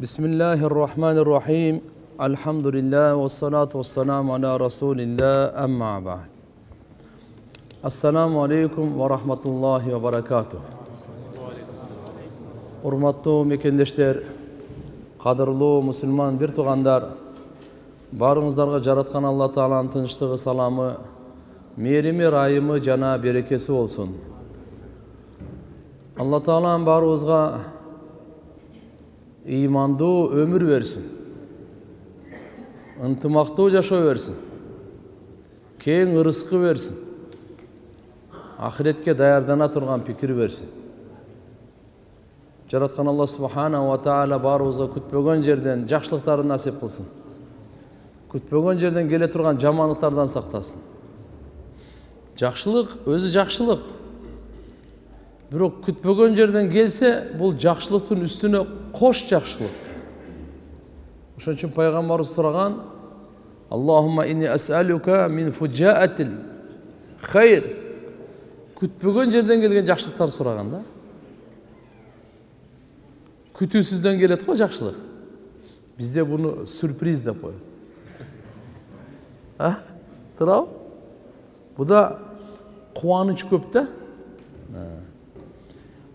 Bismillahirrahmanirrahim. Elhamdülillah ve salatu ve selamu ala Resulillah amma ba'd. Assalamu alaikum ve rahmatullahi ve barakatuh. Urmatlı mekendeşler, kadırlı Müslüman bir tuğandar, barыңыздарга жараткан Алла Тааланын тынчтыгы, саламы, мерими, райымы жана берекеси болсун. Алла Таалам барыбызга имандуу өмүр берсин. Ынтымактуу жашоо берсин. Кең ырыскы берсин. Ахиретке даярдана турган пикир берсин. Жараткан Алла Субхана ва Таала барыбызга күтпөгөн жерден жакшылыктарын насип кылсын. Күтпөгөн жерден келе турган жамандыктардан сактасын. Жакшылык өзү жакшылык. Бирок күтпөгөн жерден келсе, бул жакшылыктын үстүнө кош жакшылык. Ошон үчүн пайгамбарыбыз сураган: Аллахумма инни ас'алука мин фуджаатил хайр. Күтпөгөн жерден келген жакшылыктар сураган да. Күтүүсүздөн келет го жакшылык. Бизде буну сюрприз деп коет. Турабы? Буда кубаныч көп да.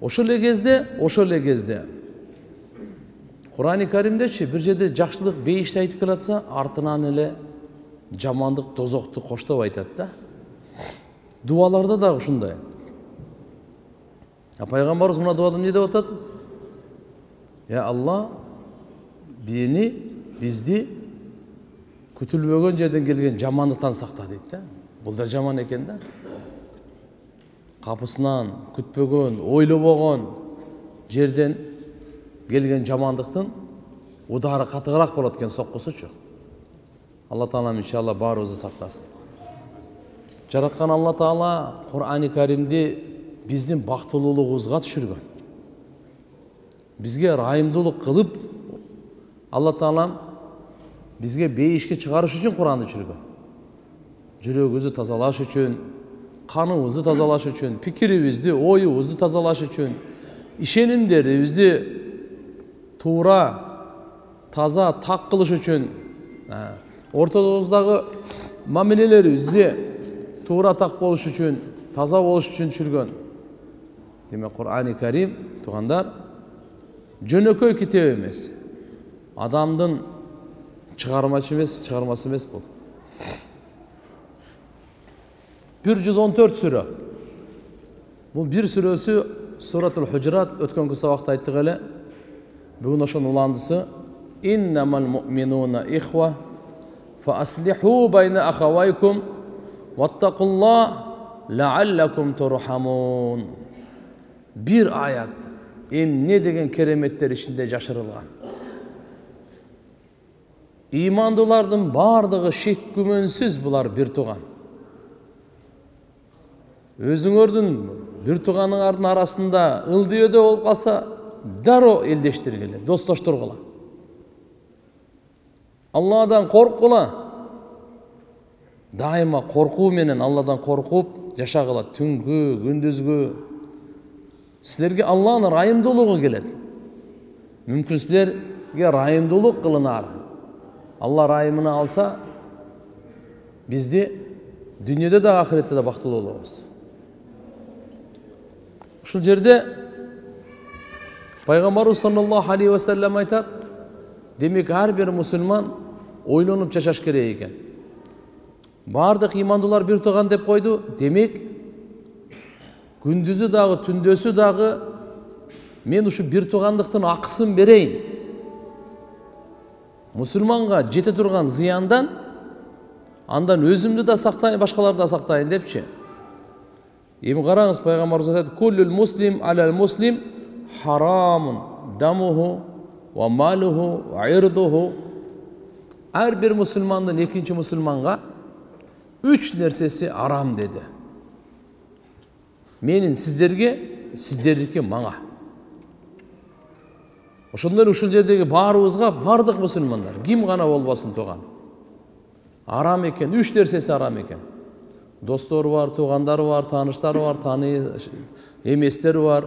Ошол эле кезде Кур'ан-ы Каримдечи бир жерде жакшылык бейишти айтып келатса, артынан эле жамандык, тозокту коштоп айтат да. Дуаларда да ушундай. Пайгамбарыбыз мына дуада эмне деп атат? Я Алла, бизди күтүлбөгөн жерден келген жамандыктан сакта дейт да. Бул да жаман экен да. Капысынан күтпөгөн, ойлобогон жерден келген жамандыктын удары катыгыраак болот экен, соккусучу. Алла Таалам иншалла баарыбызды сактасын. Жараткан Алла Таала Кур'ан-ы Каримди биздин бактылуулугубузга түшүргөн. Бизге райымдуулук кылып, Алла Таалам бизге бейишке чыгарыш үчүн Кур'анды түшүргөн. Жүрөгүбүздү тазалаш үчүн, каныбызды тазалаш үчүн, пикирибизди, оюбузду тазалаш үчүн, ишенимдерибизди туура, таза, так кылыш үчүн, ортодогуздагы мамилелерибизди туура, так болуш үчүн, таза болуш үчүн түшүргөн. Демек Кур'ан-ы Карим туугандар жөнөкөй китеп эмес. Адамдын чыгармасы эмес бул. 114 сүрө. Бул бир сүрөсү Суратул Худжрат, өткөнкү сабакта айттык эле. Бүгүн ошонун уландысы: Иннамал муъминуна ихва фа аслиху байна ахавайкум ваттакуллах лааллакум турхамун. Бир аят эмне деген кереметтер ичинде жашырылган. Имандуулардын бардыгы шек күмөнсүз булар бир тууган. Өзүңөрдүн бир тууганыңардын арасында ылдыйөдө болуп калса, дароо элдештиргиле, достоштургула. Алладан коркула. Дайыма коркуу менен Алладан коркуп жашагыла, түнгү, күндүзгү. Силерге Алланын райымдуулугу келет. Мүмкүн силерге райымдуулук кылынар. Алла райымына алса, бизди дүйнөдө да ахиретте да бактылуу болобуз. Ушул жерде Пайгамбарыбыз саллаллаху алейхи ва саллям айтат: демек ар бир мусулман ойлонуп жашаш керек экен. Бардык имандуулар бир тууган деп койду. Демек күндүзү дагы, түндөсү дагы мен ушу бир туугандыктын акысын берейин. Мусулманга жете турган зыяндан андан өзүмдү да сактайын, башкаларды да сактайын депчи. Эми караңыз, Пайгамбарыбыз айтат: Куллул муслим алал муслим харамун дамуху ва малуху ва ирдуху. Ар бир мусулмандын экинчи мусулманга 3 нерсеси арам деди. Менин сиздерге, сиздердики мага. Ошондой ушул жердеги баарыбызга, бардык мусулмандар, ким гана болбосун тууган, арам экен, 3 нерсеси арам экен. Достору бар, туугандары бар, тааныштары бар, тааны эместери бар,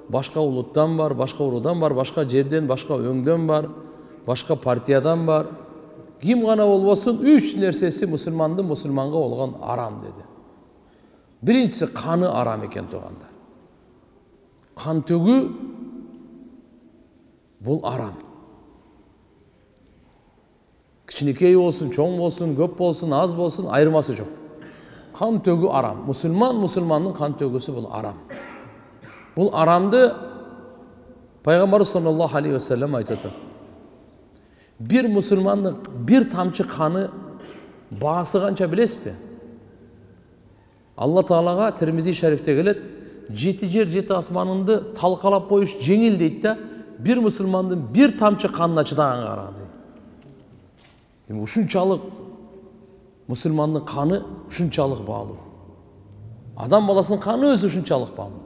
башка улуттан бар, башка уруудан бар, башка жерден, башка өңдөн бар. башка партиядан бар, ким гана болбосун 3 нерсеси мусулмандын мусулманга болгон арам деди. Биринчиси каны арам экен туугандар. Кан төгүү бул арам. Кичинекей болсун, чоң болсун, көп болсун, аз болсун, айырмасы жок. Кан төгүү арам. Мусулмандын кан төгүүсү бул арам. Бул арамды Пайгамбар саллаллаху алейхи ва саллям айтып атат. Bir musulmandын bir тамчы каны баасы канча билесизби? Алла Таалага Тирмизи шарифте келет, 7 жер 7 асманынды талкалап коюш жеңил дейт да, bir musulmandын bir тамчы канына чыдаганга караганда. Ушунчалык мусулмандын каны ушунчалык баалуу. Адам баласынын каны өзү ушунчалык баалуу.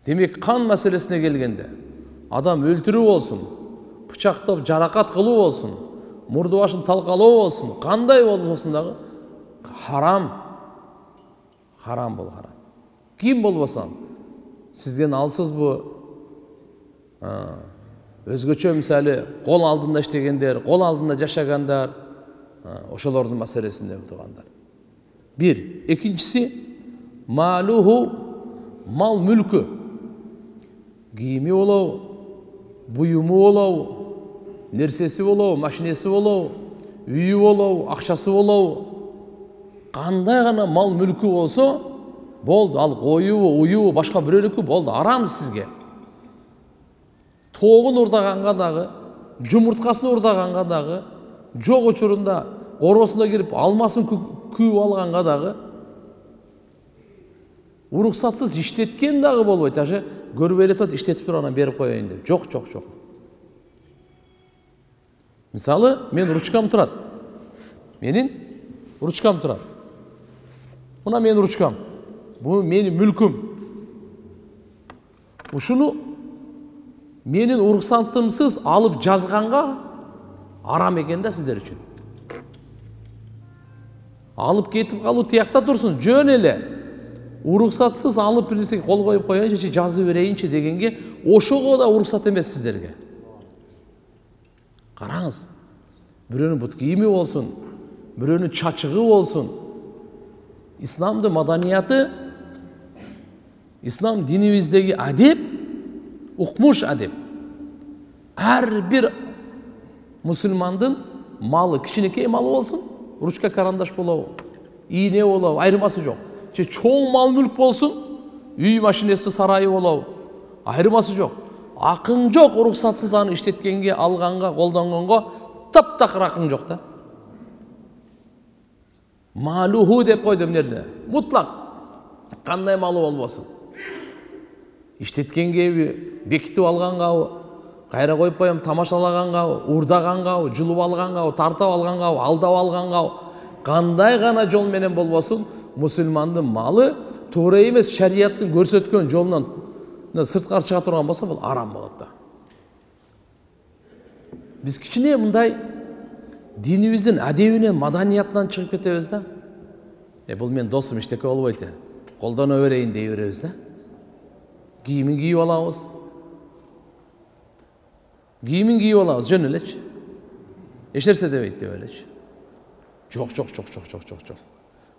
Демек кан маселесине келгенде, адам өлтүрүү болсун, бычактап жаракат кылуу болсун, мурду башын талкалоо болсун, кандай болсун дагы харам. Харам бул харам. Ким болбосо, сизден алсызбы? Өзгөчө мисалы кол алдында иштегендер, кол алдында жашагандар, ошолордун маселесинде туугандар. Bir, экинчиси малуху, мал мүлкү. Кийими болобу, буюму болобу, нерсеси болобу, машинеси болобу, үйү болобу, акчасы болобу, кандай гана мал мүлкү болсо болду. Ал коюбу, уюбу, башка бирөөнүкү болду, арам сизге. Тоогун урдаганга дагы, жумурткасын урдаганга дагы, жок учурунда коросуна кирип алмасын күйүп алганга дагы, уруксатсыз иштеткен дагы болбойт. Даже көрүп элетет, иштетип туруп анан берип коеюн деп. Жок. Мисалы, мен ручкам турат. Менин ручкам турат. Мына менин ручкам. Бул менин мүлкүм. Ушуну менин уруксатымсыз алып жазганга арам экен да сиздер үчүн. Алып кетип калуу тиякта турсун, жөн эле. Уруксатсыз алып билсек кол коюп коеюнчу, жазып берейинчи дегенге, ошого да уруксат эмес сиздерге. Караңыз. Бирөөнүн бут кийими болсун, бирөөнүн чачыгы болсун. İslam'da madaniyatı, İslam dinimizdeki adep, ukmuş adep. Her bir Müslümandın malı, kiçinekey malı olsun, ruçka karandaş bolavu, iğne bolavu, ayrıması yok. Çoğun mal mülk bolsun, üy maşinesi sarayı bolavu, ayrıması yok. Akın yok, ruhsatsız anı işletkenge, alganga, koldangonga, taptakır akın yok da. Maluhu dep koydum nerede? Mutlak. Kanday malı olmasın. İştetkenge bekitip alganга, kayra koyup koyum tamaşalaganга, urdaganга, julup alganга, tartap alganга, aldap alganга, kanday gana jol menen bolbosun, musulmandın malı toora emес şeriattın көрсөткөн жолунан сырткары чыга турган болсо, бул арам болот да. Биз кичине мындай dinimizin adebine, madaniyatından çıkıp ketebиз da. Bul men dostum işteke olboyt. Koldan övereyin dей беребиz da. Giyimin giyip alabız. Giyimin giyip alabız, jön eleç. Eşerse debeyt dep eleç. Çok.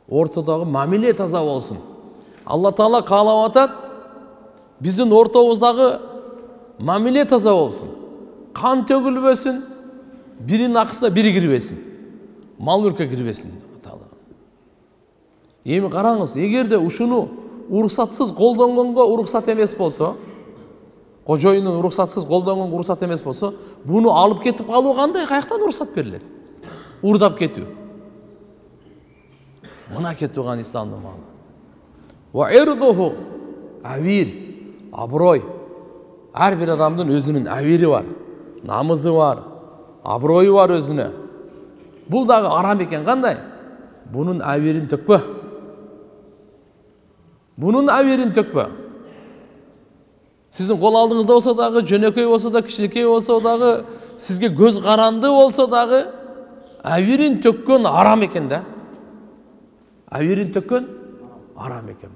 Ortadagı mamile taza bolsun. Allah Taala kaalap atat, bizdin ortabızdagı mamile taza bolsun. Kan tөгүлбөсүn. Birinin akısına biri girbesin. Mal mülke girbesin. Emi karаңыз, egerde uşunu uruksatsız koldangonga uruksat emes bolsa, kojoyunun uruksatsız koldangonga uruksat emes bolsa, bunu alıp ketip kalуу kanday, kayaktan uruksat berilir? Urdap ketүү. Mına ketүүgan İslamdın malı. Wa irduhu, avir, abroy. Her bir adamdın özünün aviri var, namızı var, abroyu var özüne. Bul dağı aram eken kanday? Bunun avirin tökpö. Bunun avirin tökpö. Sizin kol aldığınızda olsa dağı, jönököy olsa da, kişilikey olsa dağı, sizge göz karandı olsa dağı, avirin tökkön aram eken de. Avirin tökkön aram eken.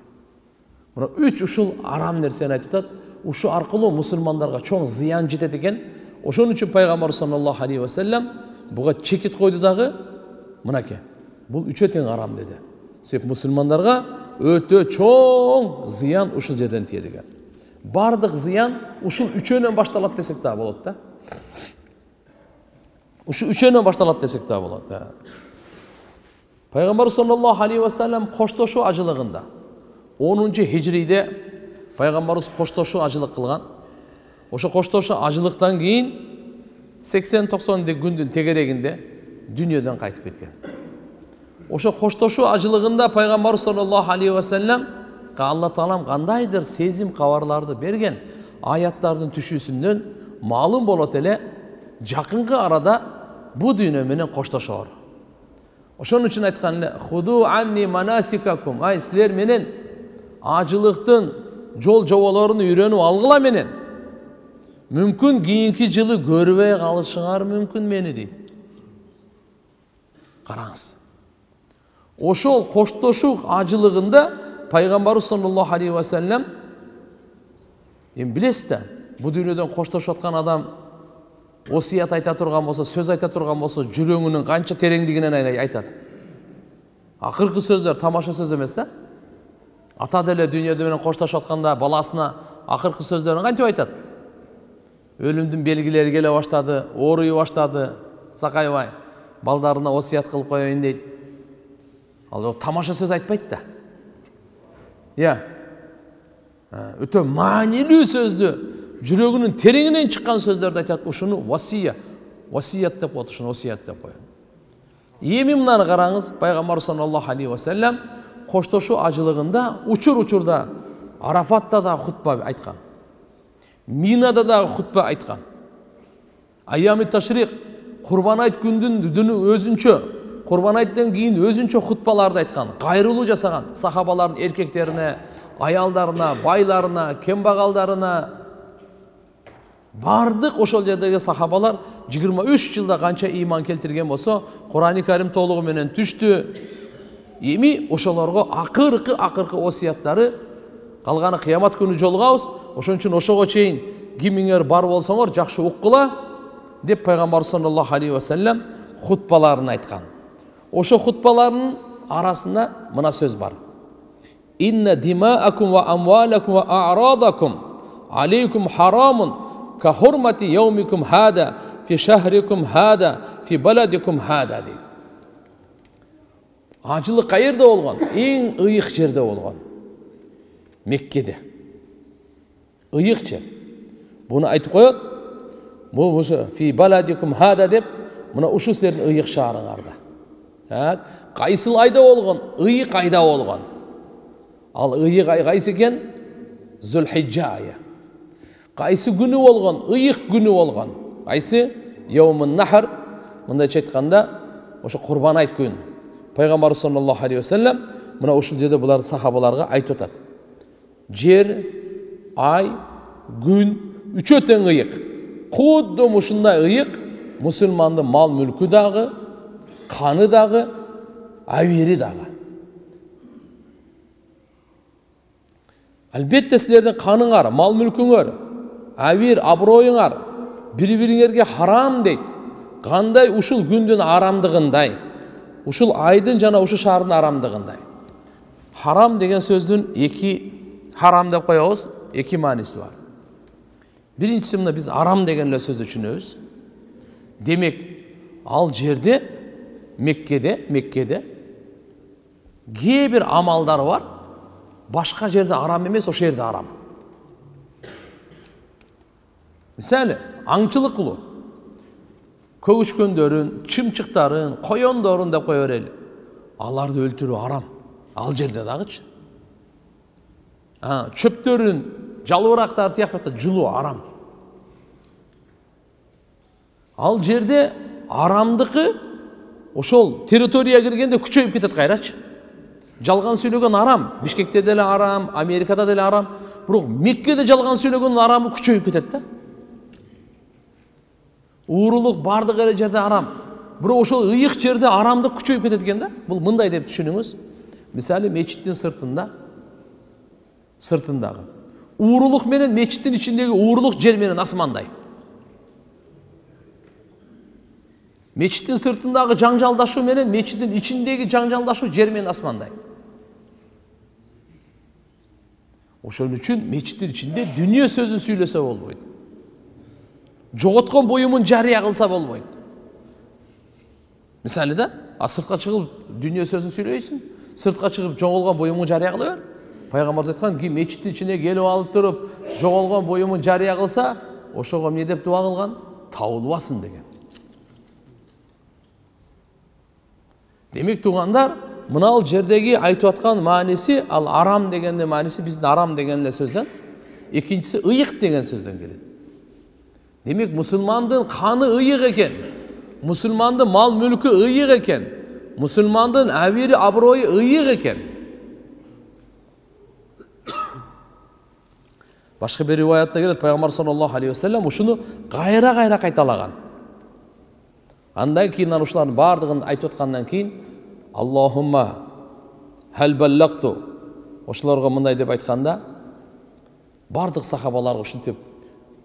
Buna 3 uşul aram nerseni aytıtat. Uşu arqылуу musulmandarga çoğun ziyan жетет eken. Ошон үчүн пайгамбар саллаллаху алейхи ва саллям буга чекит койду дагы, мынакей. Бул үчөө тең арам деди. Себеп мусулмандарга өтө чоң зыян ушул жерден тие деген. Бардык зыян ушул үчөөнөн башталат десек да болот да. Ушул үчөөнөн башталат десек да болот. Пайгамбар саллаллаху алейхи ва саллям коштошуу ажылыгында 10-хижриде пайгамбарыбыз коштошуу ажылык кылган. Ошо коштошуу ажылыктан кийин 80-90 күндүн тегерегинде дүйнөдөн кайтып кеткен. Ошо коштошуу ажылыгында пайгамбар саллаллаху алейхи ва саллям Алла Таалам кандайдыр сезим кабарларды берген, аяттардын түшүүсүнөн маалым болот эле жакынкы арада бу дүйнө менен коштошоор. Ошон үчүн айткан эле худу анни манасикакум, ай силер менен ажылыктын жол жоболорун үйрөнүп алгыла менен. Мүмкүн кийинки жылы көрбөй калышыңар мүмкүн мени дейт. Караңыз. Ошол коштошуу ажылыгында пайгамбарыбыз саллаллаху алейхи ва саллям билесиз да, бу дүйнөдөн коштошуп аткан адам осият айта турган болсо, сөз айта турган болсо, жүрөгүнүн канча тереңдигинен айтат. Акыркы сөздөр тамаша сөз эмес да. Ата деле дүйнөдө менен коштошуп атканда баласына акыркы сөздөрүн кантип айтат? Өлүмдүн белгилери келе баштады, ооруй баштады, сакайбай, балдарына осият кылып коеюн дейт. Ал тамаша сөз айтпайт да. Өтө маанилүү сөздү, жүрөгүнүн тереңинен чыккан сөздөрдү айтат. Ушуну васият деп коет, ушуну осият деп коет. Эми мынаны караңыз, пайгамбар саллаллаху алейхи ва саллям коштошуу ажылыгында учур-учурда Арафатта да хутба айткан. Минада да хутба айткан. Айями ташрик, Курбан айт күндүн өзүнчө, Курбан айттан кийин өзүнчө хутбаларды айткан. Кайрылуу жасаган сахабалардын эркектерине, аялдарына, байларына, кембагалдарына. Бардык ошол жердеги сахабалар 23 жылда канча ыйман келтирген болсо, Кур'ан-ы Карим толугу менен түштү. Эми ошолорго акыркы осияттары, калганы кыямат күнү жолугабыз. Ошон үчүн ошого чейин кимиңер бар болсоңор жакшы уккула деп пайгамбар саллаллаху алейхи ва саллям хутбаларын айткан. Ошо хутбаларынын арасында мына сөз бар. Инна димаакум ва амвалакум ва а'радакум алейкум харамун ка хурмати яумикум хада фи шахрикум хада фи баладикум хада дейт. Ажылык каерде болгон? Эң ыйык жерде болгон. Меккеде. Ыйык жер. Буну айтып коет. Бул ошо фи баладикум хада деп, мына ушул силердин ыйык шаарыңарда. Кайсыл айда болгон? Ыйык айда болгон. Ал ыйык ай кайсы экен? Зулхижжа айы. Кайсы күнү болгон? Ыйык күнү болгон. Кайсы? Яумун нахр. Мындайча айтканда, ошо Курбан айт күнү. Пайгамбар саллаллаху алейхи ва саллям мына ушул жерде булар сахабаларга айтып атат. Жер, ай, күн үчөө тең ыйык. Кудду ушундай ыйык мусулмандын мал мүлкү дагы, каны дагы, авири дагы. Албетте силердин каныңар, мал мүлкүңөр, авир, аброюңар бири-бириңерге харам дейт. Кандай ушул күндүн арамдыгындай, ушул айдын жана ушул шаардын арамдыгындай. Харам деген сөздүн харам деп коебуз, эки мааниси бар. Биринчиси мына биз арам деген эле сөздү түшүнөбүз. Демек, ал жерде Меккеде кээ бир амалдар бар. Башка жерде арам эмес, ошол жерде арам. Мисалы, аңчылык кылуу. Көгүшкөндөрүн, чымчыктарын, коёндорун деп кое берели. Аларды өлтүрүү арам. Ал жерде дагычы. Чөптөрүн, жалбырактарды тияпата жулуу арам. Ал жерде арамдыкы ошол территорияга киргенде күчөйүп кетет кайрачы. Жалган сүйлөгөн арам. Бишкекте деле арам, Америкада деле арам. Бирок Меккеде жалган сүйлөгөнүн арамы күчөйүп кетет да. Уурулук бардык эле жерде арам. Бирок ошол ыйык жерде арамдык күчөйүп кетет экен да. Бул мындай деп түшүнүңүз. Мисалы, мечиттин сыртындагы уурулук менен мечиттин ичиндеги уурулук жер менен асмандай. Мечиттин сыртындагы жаңжалдашуу менен мечиттин ичиндеги жаңжалдашуу жер менен асмандай. Ошон үчүн мечиттин ичинде дүнүйө сөзүн сүйлөсө болбойт. Жоготкон буюмун жарыя кылса болбойт. Мисалы да, сыртка чыгып дүнүйө сөзүн сүйлөйсүң, сыртка чыгып жоголгон буюмун жарыя кыла бер. Пайгамбарыбыз айткан, ким мечиттин ичине келип алып туруп, жоголгон буюмун жарыя кылса, ошого эмне деп дуа кылган? Табылбасын деген. Демек туугандар, мынал жердеги айтып аткан мааниси, ал арам дегенде мааниси биздин арам деген эле сөздөн, экинчиси ыйык деген сөздөн келет. Демек мусулмандын каны ыйык экен. Мусулмандын мал мүлкү ыйык экен. Мусулмандын абири аброю ыйык экен. Башка бир риваятта келет, пайгамбар саллаллаху алейхи ва саллям ушуну кайра кайталаган. Андан кийин ушулардын бардыгын айтып аткандан кийин Аллахумма хал баллакту, ошолорго мындай деп айтканда, бардык сахабаларга ушинтип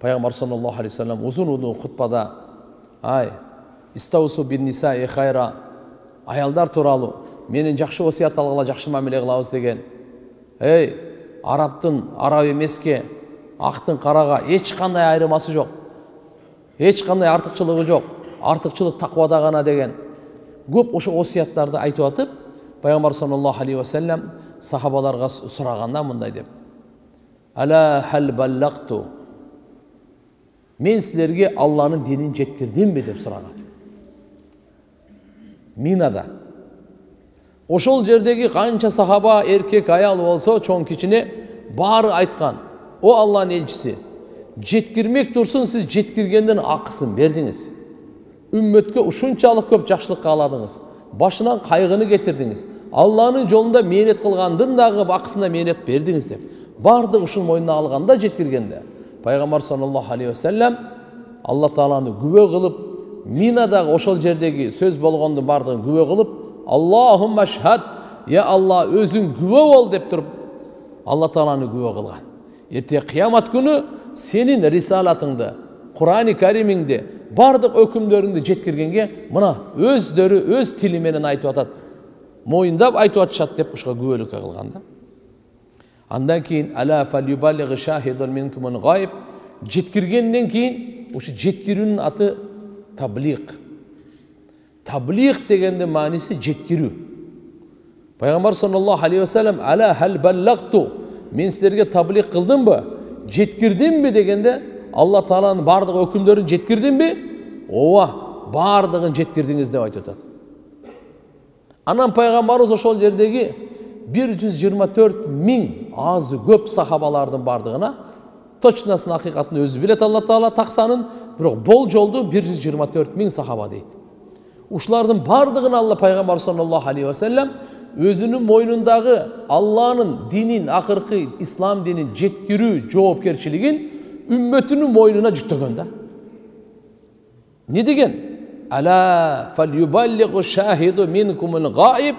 пайгамбар саллаллаху алейхи ва саллям узун хутбада истаусу бин нисаи хайра, аялдар тууралуу менен жакшы осуят алгыла, жакшы мамиле кылабыз деген. Арабтын араб эмеске, актын карага эч кандай айырмасы жок. Эч кандай артыкчылыгы жок. Артыкчылык таквада гана деген. Көп ошо осуяттарды айтып атып, пайгамбар саллаллаху алейхи ва саллям сахабаларга сураганда мындай деп: Ала хал баллакту. Мен силерге Алланын динин жеткирдимби деп сураган. Минада. Ошол жердеги канча сахаба, эркек, аял болсо, чоң кичине баары айткан: О Алланын элчиси, жеткирмек турсун, сиз жеткиргенден акысын бердиңиз. Үммөткө ушунчалык көп жакшылык кааладыңыз. Башынан кайгыны кетирдиңиз. Алланын жолунда мээнет кылгандын дагы акысына мээнет бердиңиз деп. Бардык ушун мойнуна алганда, жеткиргенде пайгамбар саллаллаху алейхи ва саллям Алла тааланы күбө кылып, Минадагы ошол жердеги сөз болгондун бардыгын күбө кылып, Аллахумма шхад, я Алла өзүң күбө бол деп туруп, Алла тааланы күбө кылган. Эрте кыямат күнү сенин рисалатыңды, Кур'ан-ы Каримиңди, бардык өкүмдөрүңдү жеткиргенге мына өздөрү өз тили менен айтып атат. Моюндап айтып атышат деп ушуга күбөлүккө кылган да. Андан кийин ала фалюбаллигы шахидун минкумун гайб, жеткиргенден кийин ушу жеткирүүнүн аты таблиq. Таблиq дегенде мааниси жеткирүү. Пайгамбар саллаллаху алейхи ва саллям ала хал баллакту, мен силерге таблиq кылдымбы, жеткирдимби дегенде Алла тааланын бардык өкүмдөрүн жеткирдимби? Ооба, бардыгын жеткирдиңиз деп айтып атат. Анан пайгамбарыбыз ошол жердеги 124.000 азы көп сахабалардын бардыгына точносын акыйкатын өзү билет Алла таала таксанын, бирок болжолду 124.000 сахаба дейт. Ушулардын бардыгын Алла пайгамбар саллаллаху алейхи ва саллям өзүнүн мойнундагы Алланын динин, акыркы ислам динин жеткирүү жоопкерчилигин үммөтүнүн мойнуна жүктөгөн да. Не деген? Ала фалюбаллигу шахиду минкумул гайб.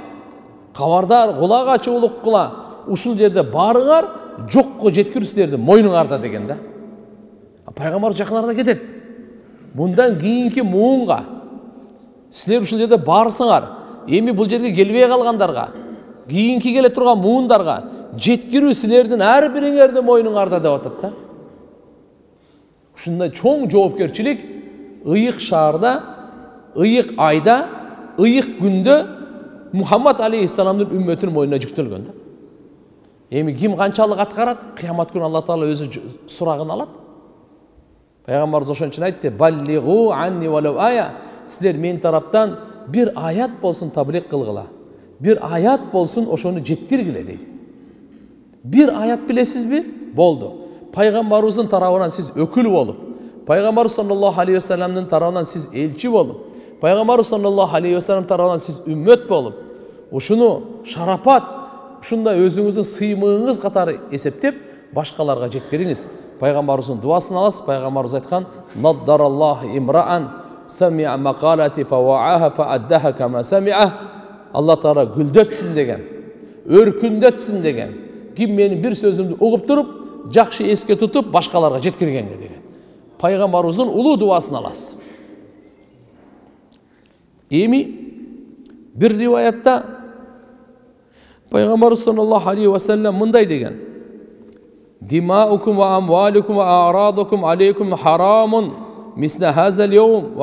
Кабардар, кулак ачуулук кыла. Ушул жерде барыңар, жокко жеткирүү силердин мойнуңарда деген да. Пайгамбар жакын арада кетет. Мындан кийинки муунга силер ушул жерде барсаңар, эми бул жерге келбей калгандарга, кийинки келе турган муундарга жеткирүү силердин ар бириңердин мойнуңарда деп атат да. Ушундай чоң жоопкерчилик ыйык шаарда, ыйык айда, ыйык күндө Мухаммад алейхиссаламдын үммөтүнүн мойнуна жүктөлгөн да. Эми ким канчалык аткарат? Кыямат күнү Алла таала өзү сурагын алат. Пайгамбарыбыз ошон үчүн айтты: "Баллигу анни валау ая". Силер мен тараптан бир аят болсун таблиq кылгыла. Бир аят болсун ошону жеткиргиле дейт. Бир аят билесизби? Болду. Пайгамбарыбыздын тарабынан сиз өкүл болуп, Пайгамбар саллаллаху алейхи ва салламдын тарабынан сиз элчи болуп, Пайгамбар саллаллаху алейхи ва саллам тарабынан сиз үммөт болуп, ушуну шарапат, ушундай өзүңүздүн сыймыгыңыз катары эсептеп башкаларга жеткириңиз. Пайгамбарыбыздын дуасын аласыз. Пайгамбарыбыз айткан: "Наддараллаху имраан сами'a мақалати фавааха фааддаха кама сами'a". Алла таала гүлдөтсүн деген, өркүндөтсүн деген. Ким менин бир сөзүмдү угуп туруп, жакшы эске тутуп башкаларга жеткиргенге деген. Пайгамбарыбыздын улуу дуасын аласыз. Эми bir rivayette Peygamber sallallahu aleyhi ve sellem mınday degen: Dimaukum ve amvalukum ve a'radukum aleykum haramun misle hazel yevm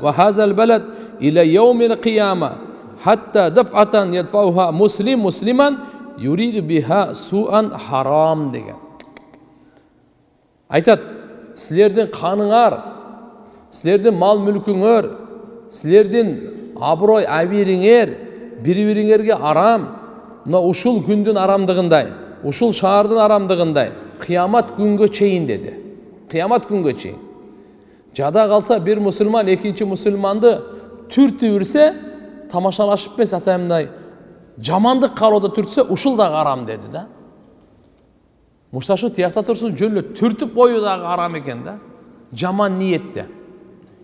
ve hazel beled ila yevmil kıyama hatta def'atan yedfa'uha musliman yuridu biha su'an haram degen. Aytat, sizlerden kanыңар, sizlerden mal mülküңөр, sizlerden abroy abiриңер, bir-biриңерге aram, mına uşul gündün aramdığınday, uşul şahardın aramdığınday, kıyamat günge çeyin dedi. Kıyamat günge çeyin. Jada kalsa bir musulman ekinci musulmandı türtü ürse, tamaşalaşıp mes atayımday, jamandık karoda türtse uşul da aram dedi da. Muştaşı tiyakta tursun jönlü türtüp koyu da aram eken da. Jaman niyette.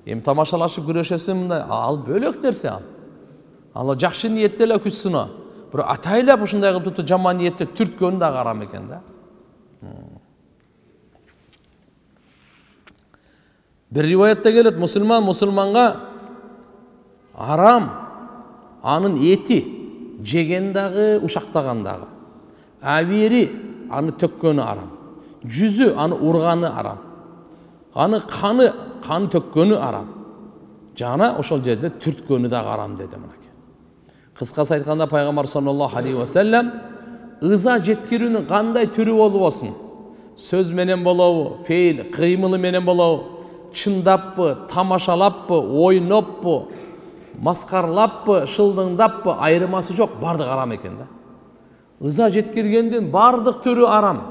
Hem tamaşalaşıp güreşesin mınday, al bölök derse al. Allah жақшы ниеттеле күтсін о. Бір атайлап ушундай кылып туруп жаман ниетте түрткөнү да карам экен да. Bir rivayette келет, мусулманга арам анын эти жеген дагы, ушактаган дагы. Абири аны төккөнү арам. Жүзү аны урганы арам. Аны каны төккөнү арам. Жана ошол жерде түрткөнү да арам деди мына. Кыскасы айтканда Пайгамбар саллаллаху алейхи ва саллям ыза жеткирүүнүн кандай түрү болуп болсун, сөз менен болобу, фейл, кыймылы менен болобу, чындаппы, тамашалаппы, ойноппу, маскарлаппы, шылдыңдаппы, айырмасы жок, бардык арам экен да. Ыза жеткиргендин бардык түрү арам.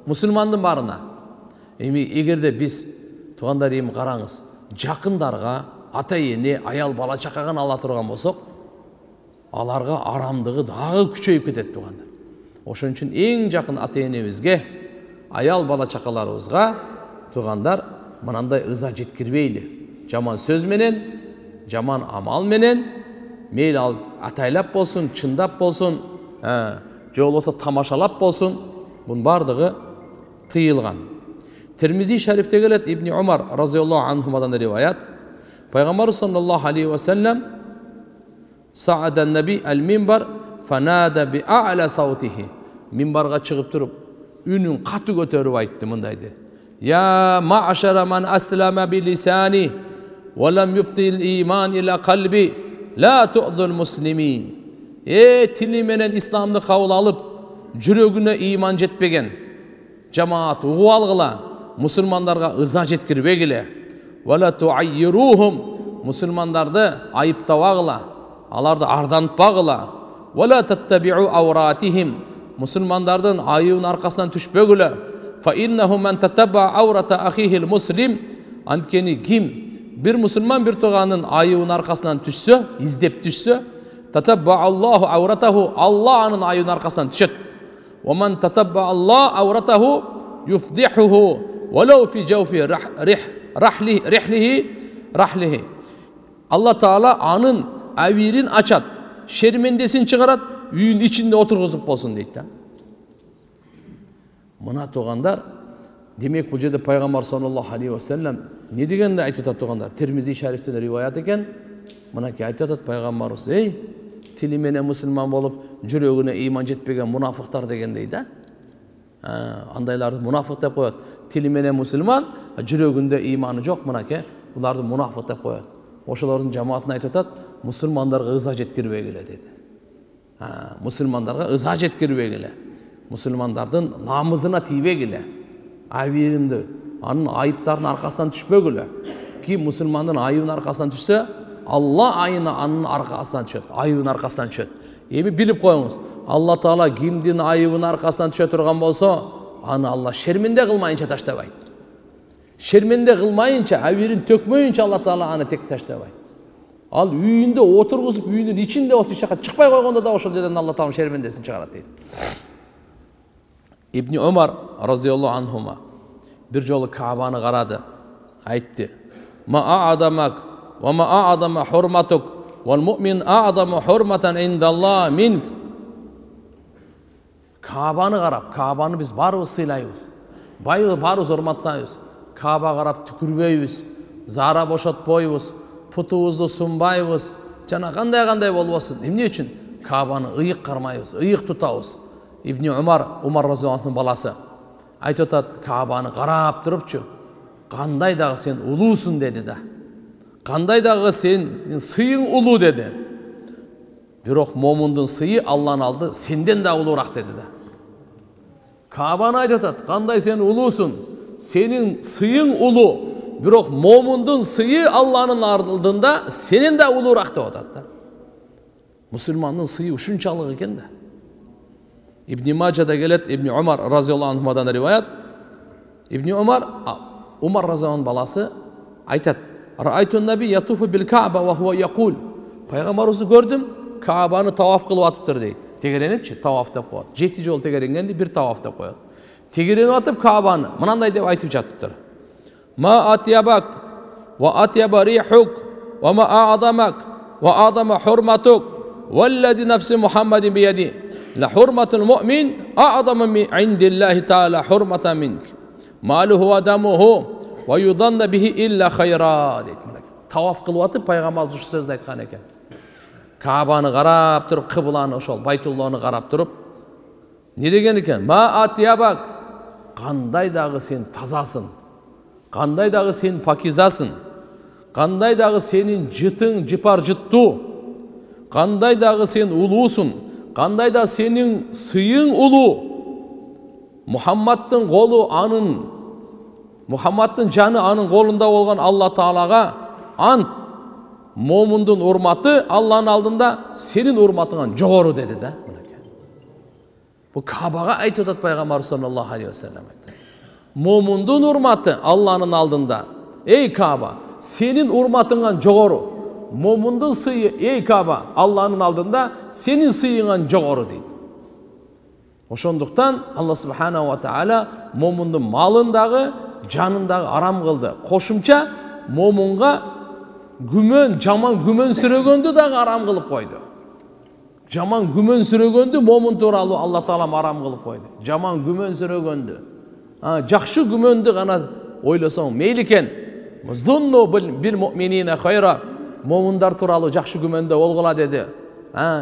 Мусулмандын барына. Эми эгерде биз туугандар эми караңыз, жакындарга, ата эне, аял бала чакаган ала турган болсок, аларга арамдыгы дагы күчөйүп кетет туугандар. Ошон үчүн эң жакын ата энебизге, аял бала чакаларыбызга туугандар мынандай ыза жеткирбейли. Жаман сөз менен, жаман амал менен, мейли ал атайлап болсун, чындап болсун, же болбосо тамашалап болсун, бунун бардыгы тыйылган. Термизи шарифте келет, Ибн Умар разияллаху анхумадан риваят, Пайгамбар саллаллаху алейхи ва саллям Sa'ada Nabi al-minbar fanada bi a'la sawtihi. Minbarga çıkıp durup ünün katı götürüp ayttı mındaydı. Ya ma'şara man aslama bi lisani ve lem yuftil iman ila kalbi la tu'zul muslimin. Tili menen İslam'da kabul alıp jürögüne iman jetpegen cemaat uğu algıla musulmanlarga ıza jetkirбегиле ve la tu'ayyiruhum musulmandardı ayıptabagıla alarda ardanıpbagıla ve la tattabi'u awratihim musulmandardın ayıbın arkasından düşbegile fa innehu men tatabba awrata ahihil muslim antkeni kim bir musulman bir toğanın ayıbın arkasından düşse izdep düşse tatabba Allahu awratahu Allah onun ayıbın arkasından düşet ve men tatabba Allah awratahu yufdihuhu velev fi cevfi rahlihi Allah Teala anın avirin açat, şermendesin çıkarat, үйün içinde oturguzup bolsun deydi. Mına toğandar, demek bu жерде Пайгамбар sallallahu aleyhi ve sellem ne degende aytып атат toğandar? Tirmizi şerifte rivayet eken, mınaki aytып атат Пайгамбарыбыз, ey tili menен musulman bolup, жүрөгүнө iman жетпеген munafıktar degендей да. Andaylарды munafık деп koyat. Tili menен musulman, жүрөгүндө imanı жок, mınaki bulardı munafık деп koyat. Oşaların cemaatine aytып атат, musulmanlarga ıza jetkirбегиле dedi. Musulmanlarga ıza jetkirбегиле. Musulmandardın namızına тийбегиле. Avirimdi. Anın ayıptarın arkasından düşbegilе. Ki musulmanın ayıbın arkasından düşse, Allah ayına anın arkasından düşet. Ayıbın arkasından düşet. Emi bilip koyunuz. Allah Teala kimdin ayıbın arkasından düşe turgan bolsa, anı Allah şerminde kılmayınca taştabay. Şerminde kılmayınca, avirin tökmeyince Allah Teala anı tek taştabay. Al үйünde oturguzup үйünün içinde olsa şaka çıkmay koygonda da oşul жерден Allah Teala şermendesin çıkarat deydi. İbn Umar razıyallahu anhuma bir jolu Ka'bany karadı. Aytdı. Ma a'adamak ve ma a'adama hurmatuk vel mu'min a'adamu hurmatan indallah mink. Ka'bany karap, Ka'bany biz barыбыз sıylayыбыз. Barыбыз hormatlayыбыз. Ka'ba karap tükürбейбиz, zara boşatпойбуз, путубузду сунбайбыз, жана кандай болбосун. Эмне үчүн? Каабаны ыйык кармайбыз, ыйык тутабыз. Ибн Умар разияллаху баласы айтып атат, Каабаны карап турупчу, кандай дагы сен улуусун деди да. Кандай дагы сенин сыйың улуу деди. Бирок момундун сыйы Алланын алды сенден да улуураак деди да. Каабаны айтып атат, кандай сен улуусун, сенин сыйың улуу, бирок момундун сыйы Алланын алдында сенен да улуураак деп атат да. Мусулмандын сыйы ушунчалык экен да. Ибн Мажада келет, Ибн Умар разияллаху анхудан риваят. Ибн Умар разияллаху баласы айтат, Раайтун наби ятуфу бил Кааба ва хува якул. Пайгамбарыбызды көрдүм, Каабаны таваф кылып атыптыр дейт. Тегеренипчи, таваф деп коет. 7 жол тегеренгенди, бир таваф деп коет. Тегеренип атып Каабаны мынандай деп айтып жатыптыр. Ма атябак ва атяба рихук ва ма а'замак ва а'зама хурматук валлади нафси Мухаммадин бияди ла хурматул муъмин а'зама мин индиллахи таала хурматан минк малуху ва дамуху ва юданна бихи илля хайра дейт. Таваф кылып атып пайгамбарыбыз ушу сөздү айткан экен. Каабаны карап туруп, кыбланы ошол Байтулланы карап туруп, не деген экен? Ма атябак, кандай дагы сен тазасың, кандай дагы сен пакизасың, кандай дагы сенин жытың жыпар жыттуу, кандай дагы сен улуусуң, кандай да сенин сыйың улуу. Мухаммадтын колу анын, Мухаммадтын жаны анын колунда болгон Алла Таалага ант, момундун урматы Алланын алдында сенин урматыңан жогору деди да. Бу Каабага айтып атат пайгамбар саллаллаху алейхи ва саллям. Момундун урматы Алланын алдында, эй Кааба, сенин урматыңан жогору. Момундун сыйы, эй Кааба, Алланын алдында сенин сыйыңан жогору дейт. Ошондуктан Алла субханаху ва таала момундун малындагы, жанындагы арам кылды. Кошумча момунга күмөн, жаман күмөн сүрөгөндү дагы арам кылып койду. Жаман күмөн сүрөгөндү момун тууралуу Алла Таала арам кылып койду. Жаман күмөн сүрөгөндү. Жакшы күмөндү гана ойлосоң мейли экен. Муздунну бил муъминина хайра. Момундар тууралуу жакшы күмөндө болгула деди.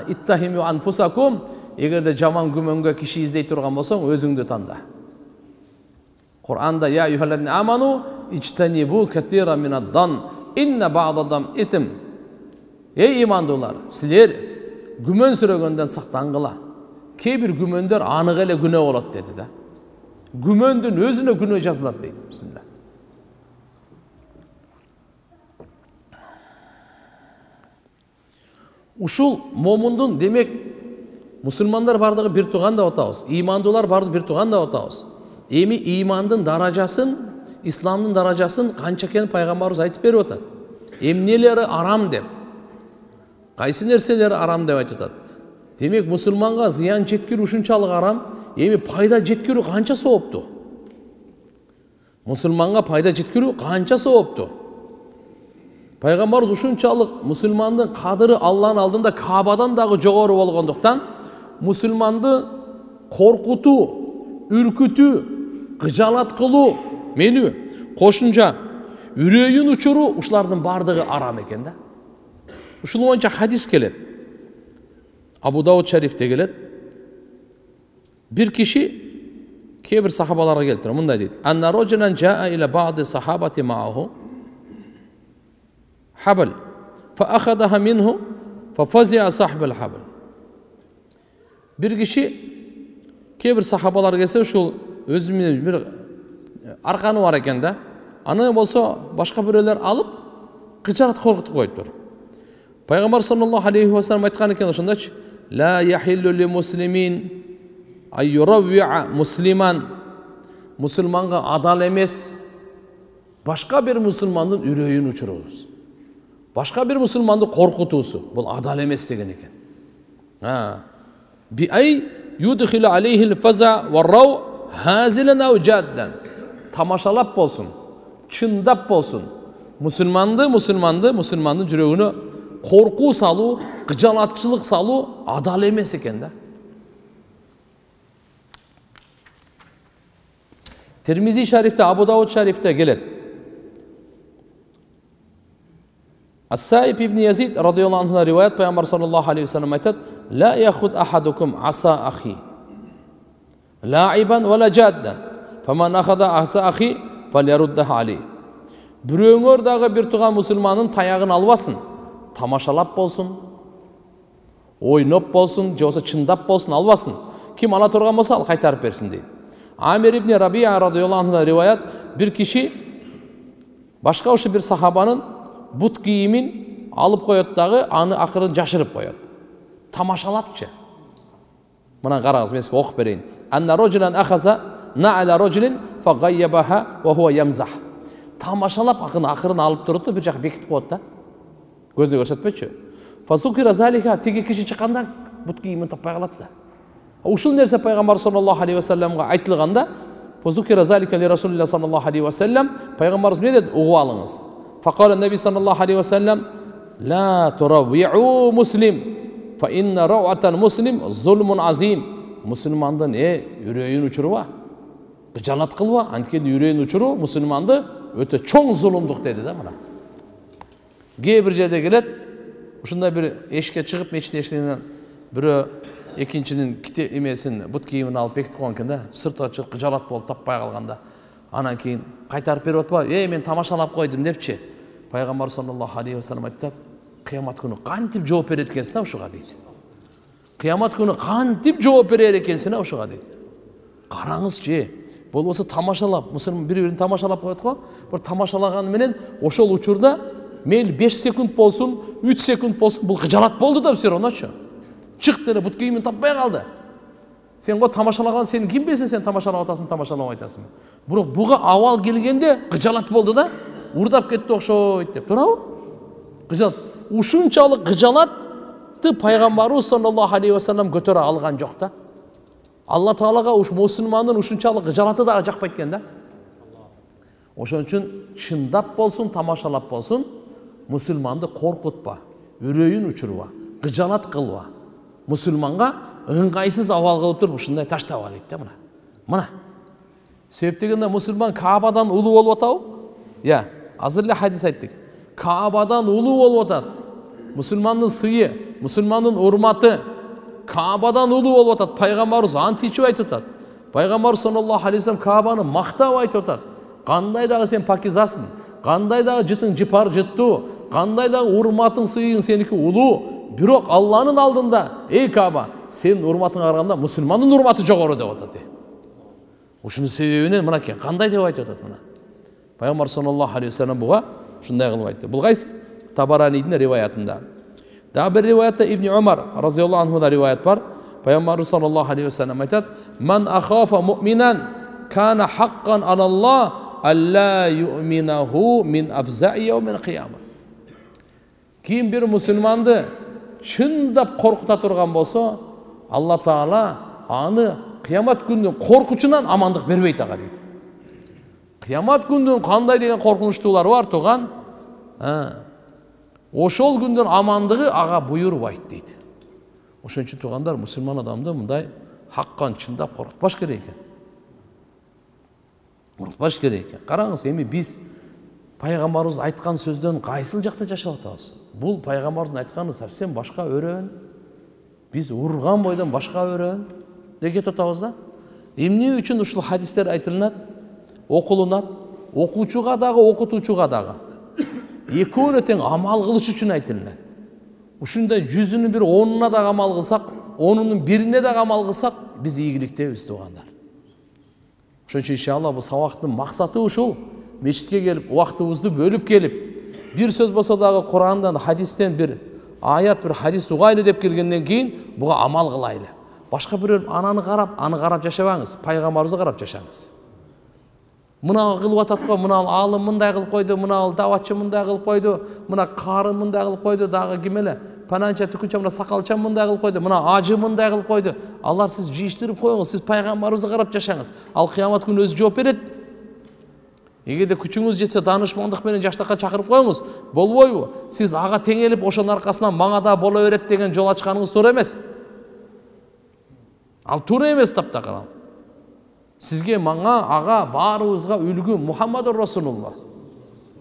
Иттахиму анфусакум. Эгерде жаман күмөнгө киши издей турган болсоң, өзүңдү танда. Кур'анда я юхалладина аману ичтанибу касира минаддан инна бa'dadan итм. Ey имандуулар, силер күмөн сүрөгөндөн сактангыла. Кээ бир күмөндөр анык эле күнөө болот деди да. Күмөндүн өзүнө күнөө жазылат дейт. Бисмилlah. Ушул момундун демек мусулмандар бардыгы бир тууган деп атабыз. Имандуулар бардыгы бир тууган деп атабыз. Эми имандын даражасын, исламдын даражасын канча экенин пайгамбарыбыз айтып берип атат. Эмнелери арам деп. Кайсы нерселери арам деп айтып атат. Демек мусулманга зыян жеткирүү ушунчалык арам, эми пайда жеткирүү канча сооптуу? Мусулманга пайда жеткирүү канча сооптуу? Пайгамбарыбыз ушунчалык мусулмандын кадыры Алланын алдында Каабадан дагы жогору болгондуктан мусулманды коркутуу, үркүтүү, кыжалат кылуу, мени кошумча үрөйүн учуруу ушулардын бардыгы арам экен да. Ушул боюнча хадис келет. Абу Дауд шарифте келет. Бир киши кээ бир сахабаларга келтирип мындай дейт. Анна раджулан жаа иля ба'ди сахабати ма'аху хабл фа ахадаха минху фа фазиа сахбул хабл. Бир киши кээ бир сахабалар келсе ушул өзү менен бир арканы бар экен да. Аны болсо башка бирөөлөр алып кыжалат коркутуп коюптур. Пайгамбар саллаллаху алейхи ва саллям айткан экен ошондочу: "Ла яхиллу ли муслимин ай юравви'a муслиман." Мусулманга адал эмес башка бир мусулмандын үрөйүн учурубуз. Башка бир мусулманды коркутуусу бул адал эмес деген экен. Би ай юдхилу алейхил фаза ва рау хазилан ау жаддан. Тамашалап болсун, чындап болсун. Мусулмандын жүрөгүнө коркуу салуу, кыжалатчылык салуу адал эмес экен да. Tirmizi şerifte, Abu Davud şerifte gelir. Ас-Саиб ибн Язид радиаллаху анхудан риваят, пайғамбар саллаллаху алейхи ва саллям айтады: "Ла яхуд ахадукум аса ахи лаибан ва ла жаддан, фаман ахада аса ахи фаляруддаху алейх." Біреуңөр дагы бир туган мусулмандын таяғын албасын, тамашалап болсун, ойноп болсун, же болбосо чындап болсун албасын. Ким ала турган болсо ал кайтарып берсин дейт. Амир ибн Рабия радиаллаху анхудан риваят, бир киши башка ошо бир сахабанын бут кийимин алып коет дагы, аны акырын жашырып коет. Тамашалапчы. Мына карагыз, мен сизге окуп берейин. Анна раджулан ахаза на'ала раджулин фагайябаха ва хува ямзах. Тамашалап акырын алып туруп, бир жак бекитип коет да. Көзүнө көрсөтпөчү. Фасукира залика, тиги киши чыкканда бут кийимин таппай калат да. Ушул нерсе пайгамбар саллаллаху алейхи ва салламга айтылганда, фазукира залика ли расулилlah саллаллаху алейхи ва саллам, пайгамбарыбыз эмне деди? Угуп алыңыз. Факала наби саллаллаху алейхи ва саллам: "Ла турави'у муслим, фа инна рауатан муслим зулмун азим." Мусулмандын үрөйүн учурба, кыжалат кылба, анткени үрөйүн учуруу мусулманды өтө чоң зулумдук деди да мына. Кээ бир жерде келет, ушундай бир эшикке чыгып, мечит эшигинен бирөө экинчинин эмесин, бут кийимин алып бекитип койгон экен да, сыртка чыгып кыжалат болуп таппай калганда, анан кийин кайтарып берип атпайбы, мен тамашалап койдум депчи. Пайгамбар саллаллаху алейхи ва саллям айтты: "Кыямат күнү кантип жооп берет экенсиң ушуга" дейт. Кыямат күнү кантип жооп берер экенсиң ушуга дейт. Караңызчы, болбосо тамашалап, мусулман бири-бирин тамашалап коет го, бир тамашалаган менен ошол учурда мейли 5 секунд болсун, 3 секунд болсун, бул кыжалат болду да все равночу. Чык деле бут кийимин таппай калды. Сен го тамашалаган, сен ким билсин, сен тамашалап атасың, тамашалап айтасың. Бирок буга авал келгенде кыжалат болду да, урдап кетти окшойт деп, туурабы? Кыжалат. Ушунчалык кыжалатты пайгамбарыбыз саллаллаху алейхи ва саллям көтөрө алган жок да. Алла Таалага уш мусулмандын ушунчалык кыжалаты дагы жакпайт экен да. Ошон үчүн чындап болсун, тамашалап болсун, мусулманды коркутпа, үрөйүн учурба, кыжалат кылба. Мусулманга ыңгайсыз абал кылып туруп ушундай таштаба дейт да мына. Мына. Себеп дегенде мусулман Каабадан улуу болуп атабы? Азыр эле хадис айттык. Каабадан улуу болуп атат. Мусулмандын сыйы, мусулмандын урматы Каабадан улуу болуп атат. Пайгамбарыбыз античип айтып атат. Пайгамбар саллаллаху алейхи ва саллям Каабаны мактап айтып атат. Кандай дагы сен пакизасың, кандай дагы жытың жыпар жыттуу, кандай дагы урматың сыйың сеники улуу, бирок Алланын алдында, эй Кааба, сенин урматыңа караганда мусулмандын урматы жогору деп атат. Ушунун себебинен мына экен, кандай деп айтып атат мына. Пайгамбар саллаллаху алейхи ва саллям буга ушундай кылып айтты. Бул кайсы? Табаранидин риваятында. Дагы бир риваятта Ибн Умар разияллаху анхудан риваят бар. Пайгамбар саллаллаху алейхи ва саллям айтат: "Ман ахафа муъминан кана хаккан алаллах алла юъминаху мин афза'i яумил қияма." Ким бир мусулманды чындап коркута турган болсо, Алла Таала аны кыямат күнүнүн коркучунан амандык бербейт ага дейт. Кыямат күнүнүн кандай деген коркунучтуулары бар туган, ошол күндүн амандыгы ага буйрубайт дейт. Ошон үчүн тугандар, мусулман адамды мындай хаккан чындап коркутпаш керек экен. Коркутпаш керек экен. Караңыз, эми биз пайгамбарыбыз айткан сөздөн кайсыл жакта жашап атабыз? Бул пайгамбардын айтканы совсем башка өрөөн. Биз урган бойдон башка өрөөн деп кетип атабыз да. Эмне үчүн ушул хадистер айтылат, окулунат, окуучуга дагы, окутуучуга дагы. Экөөнө тең амал кылыш үчүн айтылат. Ушундай 100-нүн бир 10-уна дагы амал кылсак, 10-нун бирине дагы амал кылсак, биз ийгиликтебиз тугандар. Ошон үчүн иншалла бул сабактын максаты ушул. Мечитке келип, убактыбызды бөлүп келип, бир сөз болсо дагы Курандан, хадистен бир аят, бир хадис угайлы деп келгенден кийин буга амал кылайлы. Башка бирөө аны карап жашабаңыз, пайгамбарыбызды карап жашаңыз. Мына кылып атат го, мына алым мындай кылып койду, мына даватчы мындай кылып койду, мына карын мындай кылып койду, дагы ким эле пананча түкүнчө мына сакалчан мындай кылып койду, мына ажы мындай кылып койду. Алар сиз жийиштирип коюңуз, сиз пайгамбарыбызды карап жашаңыз. Ал кыямат күнү өзү жооп берет. Эгерде күчүңүз жетсе, данышмандык менен жаштыкка чакырып коюңуз, болбойбу? Сиз ага теңелип, ошонун аркасынан мага да боло берет деген жол ачканыңыз туура эмес. Ал туура эмес тапта карам. Сизге, мага, ага, баарыбызга үлгү Мухаммадур Расулуллах.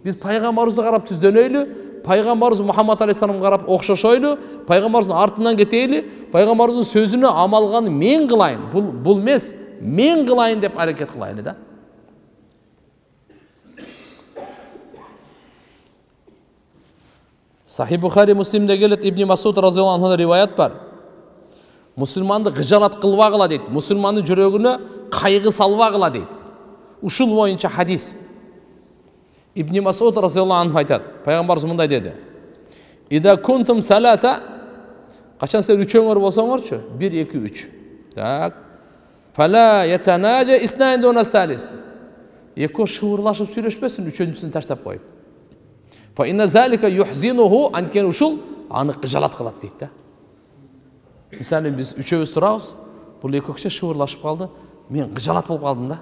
Биз пайгамбарыбызды карап түздөнөйлү, пайгамбарыбыз Мухаммад алейхиссаламга карап окшошойлу, пайгамбарыбыздын артынан кетейли, пайгамбарыбыздын сөзүнө амалганы мен кылайын. Бул эмес, мен кылайын деп аракет кылайлы да. Сахih Бухари Муслимде келет, Ибн Масуд разияллаху анхудан риваят бар. Мусулманды гыжалат кылбагыла дейт. Мусулмандын жүрөгүнө кайгы салбагыла дейт. Ушул боюнча хадис. Ибн Масуд разияллаху анху айтат. Пайгамбарыбыз мындай деди. Ида кунтум салата, качан силер үчөөңөр болсоңорчу, 1 2 3. Так. Фала ятанаджа иснаин дуна салис. Эко шыбырлашып сүйлөшпөсүн, үчөнчүсүн таштап коюп. Фа инна залика юхзинуху, анткени ушул аны кыжалат кылат дейт да. Мисалы биз үчөөбүз турабыз, бул эки киши шыбырлашып калды, мен кыжалат болуп калдым да.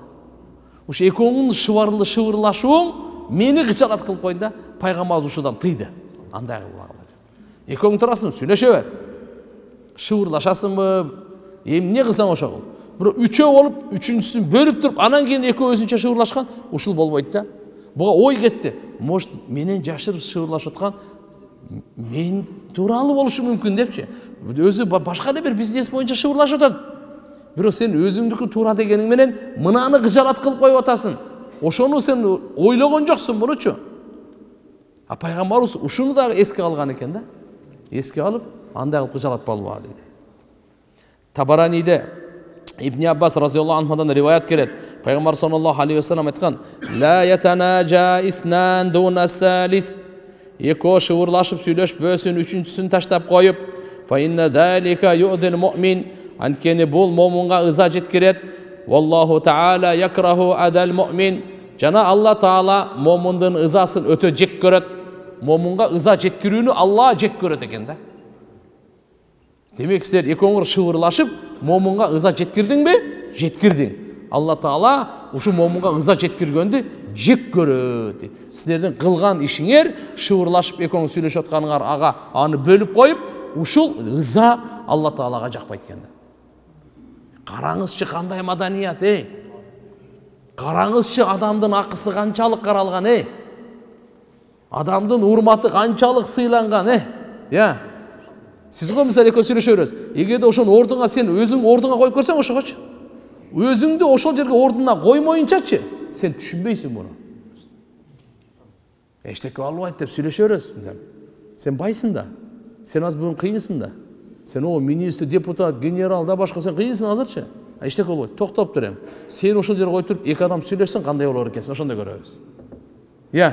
Ушу экөөңүн шыбырлашууң мени кыжалат кылып койду да. Пайгамбарыбыз ушудан тыйды. Андай кылбагыла. Экөөң турасың, сүйлөшө бер. Шыбырлашасыңбы? Эмне кылсаң ошо кыл. Бирок үчөө болуп, үчүнчүсүн бөлүп туруп, анан кийин экөө өзүнчө шыбырлашкан, ушул болбойт да. Буга ой кетти. Может, менен жашырып шыбырлашып аткан мен тууралуу болушу мүмкүн депчи. Өзү башка да бир бизнес боюнча шыбырлашып атат. Бирок сен өзүңдүкү туура дегениң менен мынаны кыжалат кылып коюп атасың. Ошону сен ойлогон жоксуң мунучу. А пайгамбарыбыз ушуну дагы эске алган экен да. Эске алып, андай кылып кыжалат болбо дейт. Табараниде Ибн Аббас разияллаху анхудан риваят келет. Пайгамбар саллаллаху алейхи ва саллям айткан: "Ла ятанаджа иснан дуна салис." Эко шыбырлашып сүйлөшпөсүн, үчүнчүсүн таштап коюп, "Фа инна залика ю'дил му'мин." Анткени бул момунга ыза жеткирет. "Валлаху таала якраху адал му'мин." Жана Алла таала момундун ызасын өтө жек көрөт. Момунга ыза жеткирүүнү Алла жек көрөт экен да. Демек силер экөөңөр шыбырлашып, момунга ыза жеткирдиңби? Жеткирдиң. Алла таала ушу момунга ыза жеткиргөндү жек көрөт дейт. Силердин кылган ишиңер, шыбырлашып экөөң сүйлөшүп атканыңар ага аны бөлүп коюп, ушул ыза Алла таалага жакпайт экен да. Караңызчы кандай маданият, Караңызчы адамдын акысы канчалык каралган, Адамдын урматы канчалык сыйланган, Я. Сиз го мисалы экөө сүйлөшө бересиз. Эгерде ошону ордуңа сен өзүң ордуңа коюп көрсөң ошогочу. Өзүңдү ошол жерге ордуна коймоюнчачы, сен түшүнбөйсүң муну. Эчтеке албайт деп сүйлөшө бересиз. Сен байсың да. Сен аз бүгүн кыйынсың да. Сен о министр, депутат, генерал да башка сен кыйынсың азырчы. Эчтеке болбойт. Токтоп турам. Сен ошол жерге коюп туруп, эки адам сүйлөшсөң кандай болор экенсиң, ошондой көрөбүз. Я.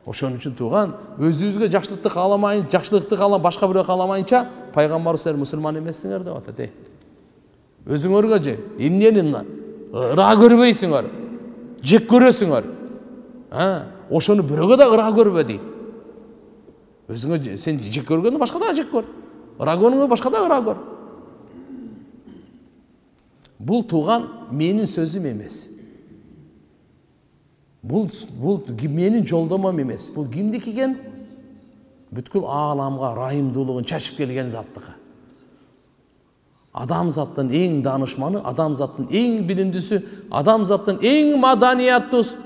Ошон үчүн тууган, өзүбүзгө жакшылыкты кааламайын, жакшылыкты башка бирөө кааламайынча, пайгамбар силер мусулман эмессиңер деп атат, Өзүңөргө же эмнени ыра көрбөйсүңөр, жек көрөсүңөр. Ошону бирөөгө да ыра көрбө дейт. Өзүңө сен жек көргөндү башка да жек көр. Ыра көргөндү башка да ыра көр. Бул тууган менин сөзүм эмес. Бул менин жолдомом эмес. Бул кимдики экен? Бүткүл ааламга райымдуулугун чачып келген заттыкы. Адамзаттын эң данышманы, адамзаттын эң билимдүүсү, адамзаттын эң маданияттуусу,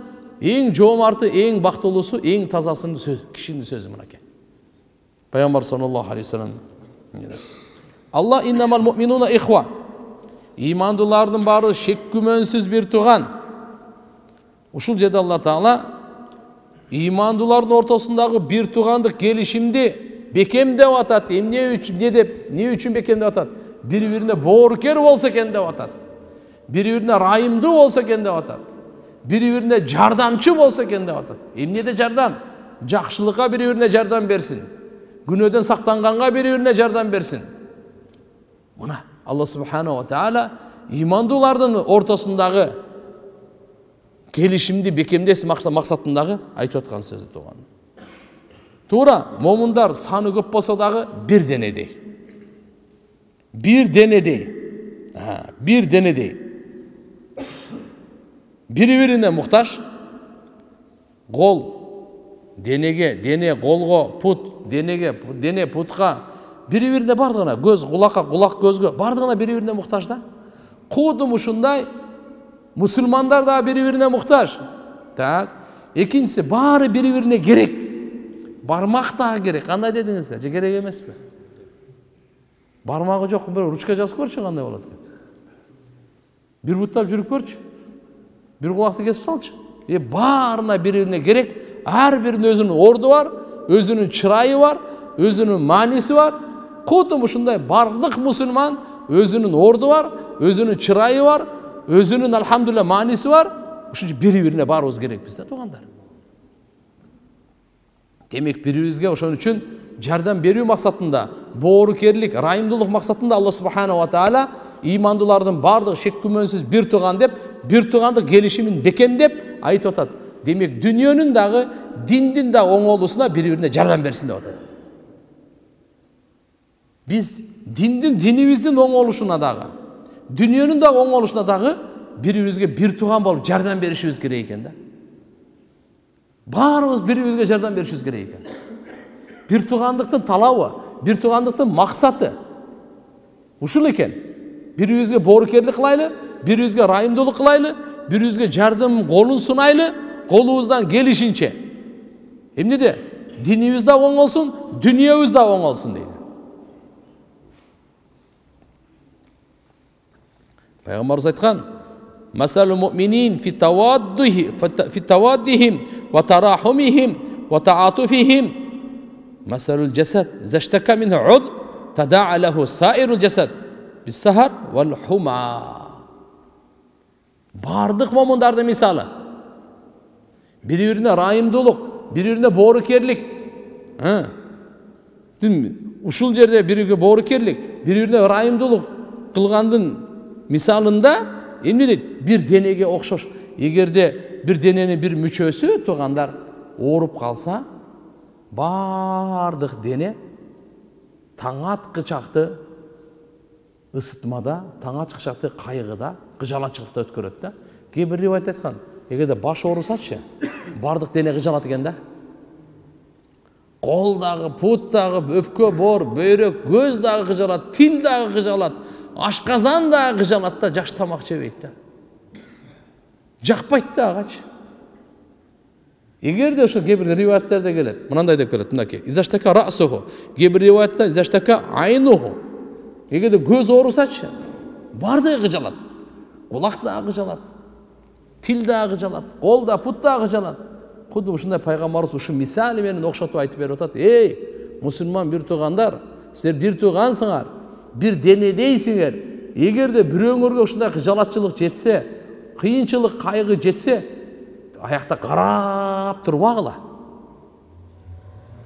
эң жоомарты, эң бактылуусу, эң тазасынын сөзү, кишинин сөзү мынакей. Пайгамбар саллаллаху алейхи ва саллям. Алла иннамал муъминуна ихва. Имандуулардын баары шек күмөнсүз бир тууган. Ушул жерде Алла таала имандуулардын ортосундагы бир туугандык келишимди бекемдеп атат. Эмне үчүн бекемдеп атат? Бири-бирине боорукер болсо экен деп атат. Бири-бирине райымдуу болсо экен деп атат. Бири-бирине жардамчы болсо экен деп атат. Эмнеде жардам? Жакшылыкка бири-бирине жардам берсин. Күнөөдөн сактанганга бири-бирине жардам берсин. Мына Алла субханаху ва таала имандуулардын ортосундагы келишимди бекемдеш максатындагы айтып аткан сөзү тууган. Туура, момундар саны көп болсо дагы бир денедей. Bir denedey. Biri-birine muhtaç. Kol, denege, dene kolgo, put, denege, dene putga. Biri-birine bardığına, göz kulakka, kulak gözgö. Bardığına biri-birine muhtaç da. Kudum uşunday, Müslümanlar da biri-birine muhtaç. Tak. İkincisi, bari biri-birine gerek. Бармак дагы керек. Кандай дедиңиздер? Же керек эмеспи? Бармагы жок, бир ручка жазып көрчү кандай болот экен. Бир буттап жүрүп көрчү. Бир кулакты кесип салчы. Баарына бирине керек. Ар биринин өзүнүн орду бар, өзүнүн чырайы бар, өзүнүн мааниси бар. Кудум ушундай бардык мусулман өзүнүн орду бар, өзүнүн чырайы бар, өзүнүн алхамдулилла мааниси бар. Ушунча бири-бирине баарыбыз керекпиз да, туугандар. Демек бирибизге ошон үчүн жардам берүү максатында, боорукерлик, райымдуулук максатында Алла субханаху ва таала имандылардын бардыгы шек күмөнсүз бир тууган деп, бир туугандык келишимин бекемдеп айтып атат. Демек дүйнөнүн дагы, диндин да оңолуусуна бири-бирине жардам берсин деп атат. Биз динибиздин оңолушуна дагы, дүйнөнүн да оңолушуна дагы бири-бирибизге бир тууган болуп жардам беришибиз керек экен да. Баарыбыз бири-бирибизге жардам беришибиз керек экен. Бир туугандыктын талабы, бир туугандыктын максаты ушул экен. Бири-бирибизге боорукерлик кылайлы, бири-бирибизге райымдуулук кылайлы, бири-бирибизге жардам колун сунайлы, колубуздан келишинче. Эмнеде? Динибиз да оңолсун, дүйнөбүз да оңолсун дейт. Пайгамбарыбыз айткан: "Масалул муъминин фи таваддихим ва тарахумихим ва таатуфихим масалул жасад заштака минху уд тада'a лаху саирул жасад бис-сахар вал хума." Бардык момундардын мисалы. Бири-бирине райымдуулук, бири-бирине боорукерлик. Ушул жерде бири-бириге боорукерлик, бири-бирине райымдуулук кылгандын мисалында эмне дейт? Бир денеге окшош. Эгерде бир дененин бир мүчөсү туугандар ооруп калса, бардык дене таң аткы чакты ысытмада, таң аткы чакты кайгыда, кыжалатчылыкта өткөрөт да. Кээ бир риваят айткан, эгерде баш оорусачы, бардык дене кыжалат экен да. Кол дагы, пут дагы, өпкө, боор, бөйрөк, көз дагы кыжалат, тил дагы кыжалат, ашказан дагы кыжалат да, жакшы тамак жебейт да. Жакпайт да агачы. Эгерде ошо кээ бир риваяттарда келет, мынандай деп келет, мынакей: "Изаштака расуху", кээ бир риваятта "изаштака айнуху". Эгерде көз оорусачы, бардыгы кыжалат. Кулак дагы кыжалат, тил дагы кыжалат, кол да, пут дагы кыжалат. Куду ушундай пайгамбарыбыз ушу мисалы менен окшотуп айтып берип атат: "Эй, мусулман бир туугандар, силер бир туугансыңар, бир денедейсиңер. Эгерде бирөөңөргө ушундай кыжалатчылык жетсе, кыйынчылык, кайгы жетсе, аякта карап турбагыла.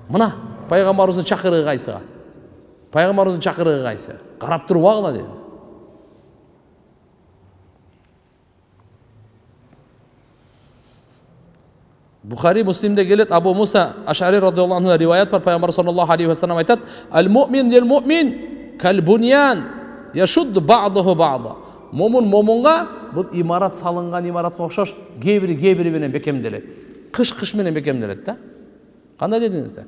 Мына пайгамбарыбыздын чакырыгы кайсыга? Пайгамбарыбыздын чакырыгы кайсы? Карап турбагыла" dedi. Buxari Muslim'de gelet Abu Musa Aş'ari radıyallahu anh'a rivayet var. Peygamber sallallahu aleyhi ve sellem aytat: "El-mu'min lil-mu'min kal-bunyan yashuddu ba'dahu ba'da." Momun momunga bu imarat salıngan imaratga okşoş, gebiri менен бекемделет. Кыш менен бекемделет да. Кандай дедиңиздер?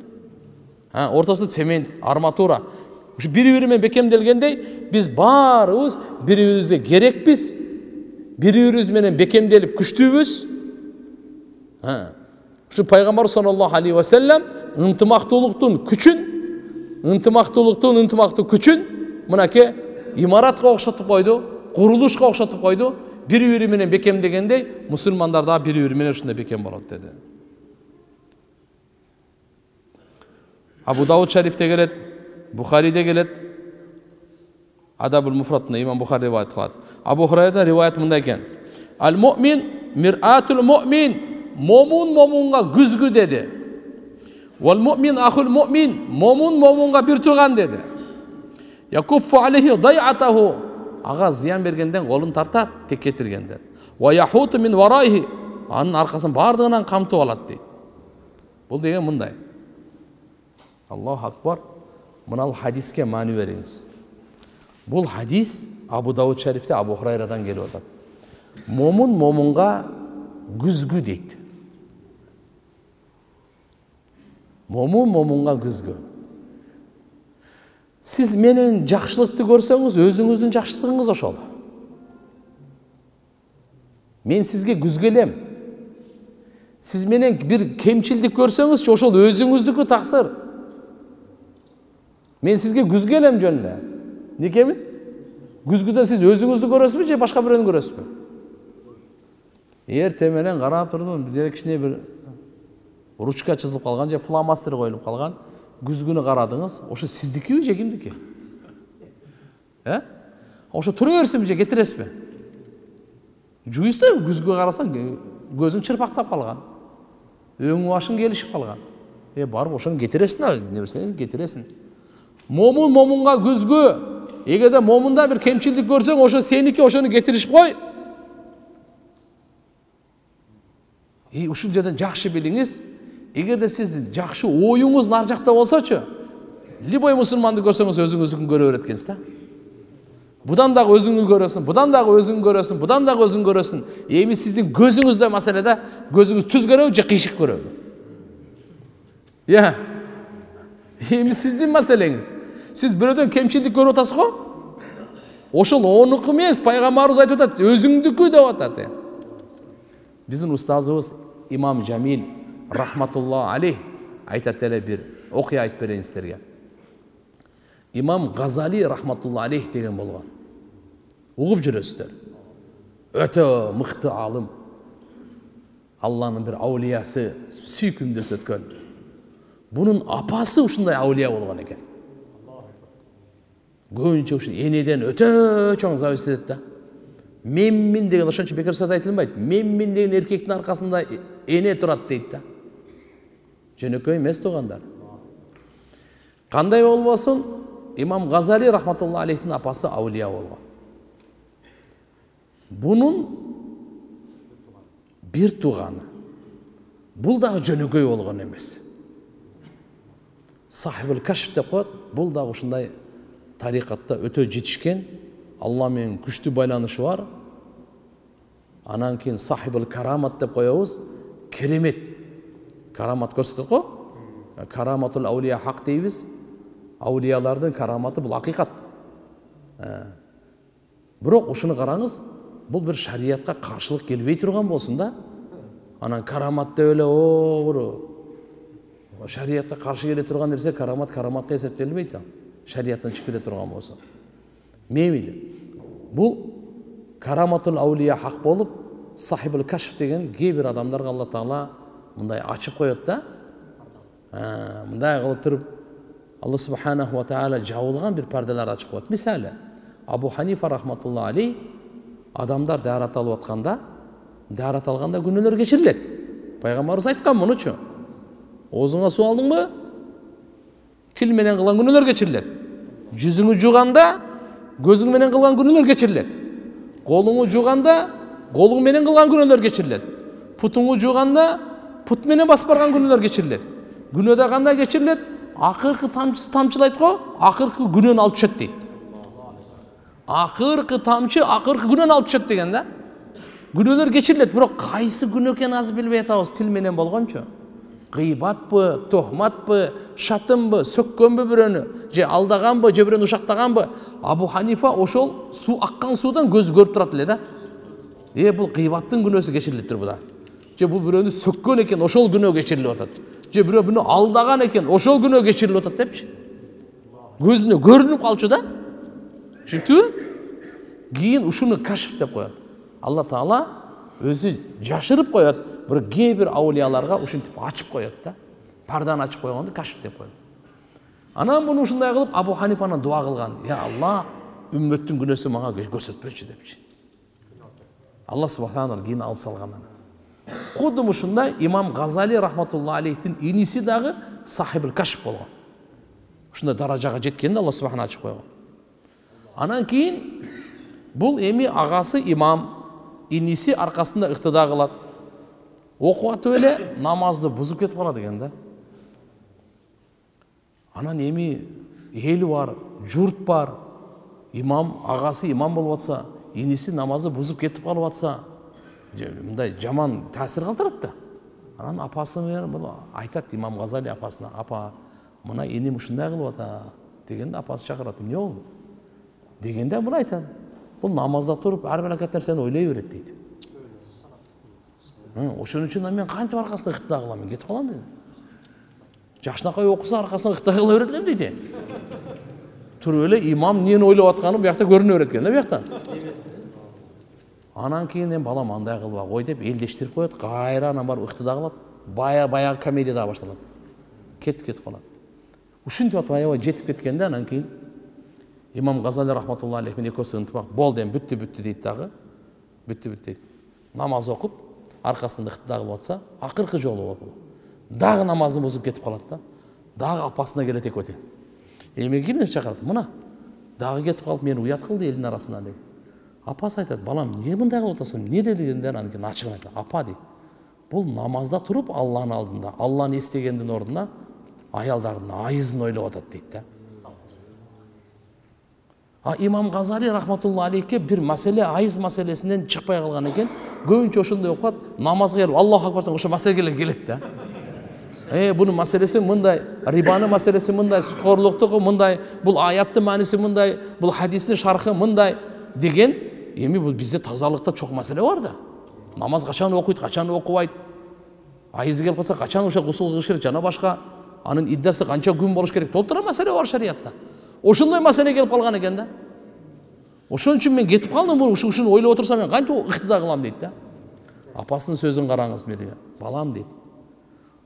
Ортосунда цемент, арматура. Ушу бири-бири менен бекемделгендей, биз баарыбыз бири-бирибизге керекпиз. Бири-бирибиз менен бекемделип күчтүүбүз. Şu Peygamber sallallahu aleyhi ve sellem ынтымактуулуктун күчүн мынакей имаратка окшотуп койду, курулушка окшотуп койду. Бири-бири менен бекемдегендей, мусулмандар да бири-бири менен ушундай бекем болот dedi. Abu Davud Şerif'te gelet, Bukhari'de gelet. Adabul Mufrad'da İmam Bukhari rivayet kılat. Abu Hurayre'den rivayet mındayken: "Al-mu'min mir'atul mu'min." Momunga güzgü dedi. Wal mu'min ahul mu'min. Momunga bir tuğan dedi. Yakuffu aleyhi day'atahu. Ağa ziyan bergenden kolun tartat, tek getirgenden. Wa yahutu min varayhi. Anın arkasını bardığından kamtı alat deydi. Bu degen mınday. Allahu akbar. Mınal hadiske mani veriniz. Bu hadis Abu Davud Şerif'te Abu Hurayre'den geliyor. Momunga güzgü deydi. Momunga güzgü. Siz menen жақшылықты көрсеңіз, өзіңіздің жақшылығыңыз ошол. Men sizge güzgölem. Siz менен bir kemçildik көрсөңүзчү, ошол өзүңүздүкү таксыр. Мен сизге күз келем жөн эле. Никеми? Күзгүдө сиз өзүңүздү көрөсүзбү же башка бирөөнү көрөсүзбү? Эрте менен карап турдум, бир кичине бир ручка чызылып калган же фломастер коюлуп калган. Күзгүнү карадыңыз, ошо сиздикиби же кимдики? Ошо тура берсинби же кетиресизби? Жуйсуздарбы, күзгү карасаң көзүң чырпактап калган. Өң башың келишип калган. Барып ошону кетиресиң, эмне берсең кетиресиң. Момунга күзгү. Эгерде момунда бир кемчилдик көрсөң, ошо сеники, ошону кетиришип кой. Ушул жерден жакшы билиңиз, эгерде сиздин жакшы оюңуз нар жакта болсочу, любой мусулманды көрсөңүз өзүңүздүкүн көрө берет экенсиз да. Будан дагы өзүңдү көрөсүң, будан дагы өзүңдү көрөсүң, будан дагы өзүңдү көрөсүң. Эми сиздин көзүңүздө маселеде көзүңүз түз көрөбү же кыйшык көрөбү? Эми сиздин маселеңиз. Сиз бирөөдөн кемчилдик көрүп атасыз го? Ошол онуку эмес, пайгамбарыбыз айтып атат, өзүңдүкү деп атат. Биздин устазыбыз имам Жамил рахматулла алейх айтат эле, бир окуя айтып берейин сиздерге. Имам Газали рахматулла алейх деген болгон. Угуп жүрөсүздөр. Өтө мыкты алым. Алланын бир аулиясы, сүйкүмдөс өткөн. Бунун апасы ушундай аулия болгон экен. Көбүнчө ушу энеден өтө чоң зависть этет да. Менмин деген ошончо бекер сөз айтылбайт. Менмин деген эркектин аркасында эне турат дейт да. Жөнөкөй эмес туугандар. Кандай болбосун, имам Газали рахматулла алейхтин апасы аулия болгон. Бунун бир тууганы. Бул дагы жөнөкөй болгон эмес. Сахибул Кашф деп коет. Бул дагы ушундай тарикатта өтө жетишкен, Алла менен күчтүү байланышы бар. Анан кийин Сахибул Карамат деп коебуз. Керемет карамат көрсөтөт го. Караматул аулия хак дейбиз. Аулиялардын караматы бул акыйкат. Бирок ушуну караңыз, бул бир шариятка каршылык келбей турган болсун да. Анан карамат деп эле шариятка каршы келе турган нерсе караматка эсептелбейт. Шарияттан чыгып кете турган болсо. Мейли. Бул караматул аулия хак болуп, Сахибул Кашф деген кээ бир адамдарга Алла Таала мындай ачып коет да. Мындай кылып туруп Алла Субханаху ва Таала жабылган бир парделерди ачып коет. Мисалы, Абу Ханифа рахматулла алейх адамдар даарат алып атканда, даарат алганда күнөөлөр кечирилет. Пайгамбарыбыз айткан мунучу. Оозуңа суу алдыңбы? Тил менен кылган күнөөлөр кечирилет. Жүзүңү жууганда көзүң менен кылган күнөөлөр кечирилет. Колуңу жууганда колуң менен кылган күнөөлөр кечирилет. Путуңу жууганда пут менен басып барган күнөөлөр кечирилет. Күнөөдө кандай кечирилет? Акыркы тамчылайт го, акыркы күнөөнү алып түшөт дейт. Акыркы тамчы, акыркы күнөөнү алып түшөт деген да. Күнөөлөр кечирилет, бирок кайсы күнөө экенин азыр билбей атабыз, тил менен болгончу. Гыйбатпы, тохматпы, шатымбы, сөккөнбү бирөөнү, же алдаганбы, же бирөөнү ушактаганбы? Абу Ханифа ошол суу аккан суудан көзү көрүп турат эле да. Бул гыйбаттын күнөөсү кечирилип турбу да. Же бул бирөөнү сөккөн экен, ошол күнөө кечирилип атат. Же бирөө буну алдаган экен, ошол күнөө кечирилип атат депчи. Көзүнө көрүнүп калчу да. Түшүнүктүбү? Кийин ушуну кашф деп коет. Алла Таала өзү жашырып коет. Бир кээ бир аулияларга ушинтип ачып коет да. Парданы ачып койгонду кашф деп коет. Анан буну ушундай кылып Абу Ханифанан дуа кылган. Я Алла, үммөттүн күнөөсү мага көрсөтпөчү депчи. Алла субханаллах кийин алып салган. Кудум ушундай имам Газали рахматулла алейхтин иниси дагы Сахибул Кашф болгон. Ушундай даражага жеткенде Алла субханаллах ачып койгон. Анан кийин бул эми агасы имам, иниси аркасында ыктыда кылат. Окуп атып эле намазды бузуп кетип калат экен да. Анан эми эли бар, журт бар. Имам, агасы имам болуп атса, иниси намазды бузуп кетип калып атса, мындай жаман таасир калтырат да. Анан апасы айтат имам Газали апасына, апа, мына эним ушундай кылып атат дегенде апасы чакырат. Эмне болду? Дегенде мына айтат. Бул намазда туруп ар бир акат нерсени ойлой берет дейт. Ошон үчүн мен кантип аркасынан ыктыда кылам, мен кетип калам дедим. Жакшынакай окуса аркасынан ыктыда кыла берет элем дейт. Туруп эле имам эмнени ойлоп атканы биякта көрүнө берет экен да бияктан. Анан кийин балам андай кылба кой деп элдештирип коет, кайра анан барып ыктыда кылат. Баягы комедия да башталат. Кетип калат. Ушинтип атып аябай жетип кеткенде анан кийин имам Газали рахматуллахи алейх менен экөөсү ынтымак болду, эми бүттү дейт дагы. Бүттү дейт. Намаз окуп аркасында ыктыда кылып атса, акыркы жолу болот. Дагы намазын бузуп кетип калат да. Дагы апасына келет экөө тең. Эми кимди чакырат? Мына. Дагы кетип калып мени уят кылды элдин арасынан дейт. Апасы айтат, балам, эмне мындай кылып атасың? Эмне дегенде анан кийин ачыгын айтат. Апа дейт. Бул намазда туруп Алланын алдында, Алланы эстегендин ордуна аялдардын айызын ойлоп атат дейт да. Имам Газали рахматуллахи алейхке бир маселе айыз маселесинен чыкпай калган экен. Көбүнчө ошондой окуат, намазга келип Аллаху акбар десең ошо маселелер келет да. Бунун маселеси мындай, рибанын маселеси мындай, суткорлуктугу мындай, бул аяттын мааниси мындай, бул хадистин шархы мындай деген, эми бул бизде тазалыкта чок маселе бар да. Намаз качан окуйт, качан окубайт. Айызы келип калса качан ошо гусул кылыш керек жана башка, анын иддасы канча күн болуш керек, толтура маселе бар шариятта. Ошондой маселе келип калган экен да. Ошон үчүн мен кетип калдым, ушуну ойлоп отурсам мен кантип ыктыда кылам дейт да. Апасынын сөзүн караңыз мени. Балам дейт.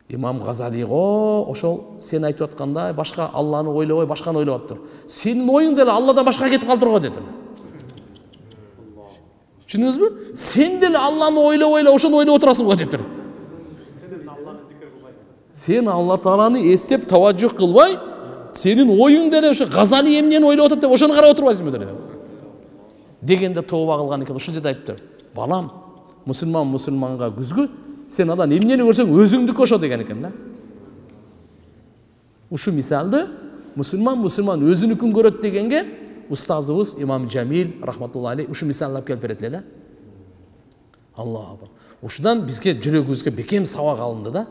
Имам Газалиго ошол сен айтып аткандай башка Алланы ойлобой башканы ойлоп атыптыр. Сенин оюң деле Алладан башка кетип калдырго дедим. Түшүндүңүзбү? Сен деле Алланы ойлобой ошону ойлоп отурасың го дептир. Сен Алла Тааланы эстеп таважжух кылбай, сенин оюң деле ошо Газали эмнени ойлоп атат деп ошону карап отурбайсыңбы деле. Дегенде тооба кылган экен, ошол жерде айтыптыр. Балам, мусулманга күзгү, сен адан эмнени көрсөң өзүңдүкү ошо деген экен да. Ушу мисалды мусулман өзүнүкүн көрөт дегенге устазыбыз имам Жамил рахматуллахи алейх ушу мисалдап келип берет эле да. Аллаху акбар. Ушудан бизге жүрөгүбүзгө бекем сабак алынды да.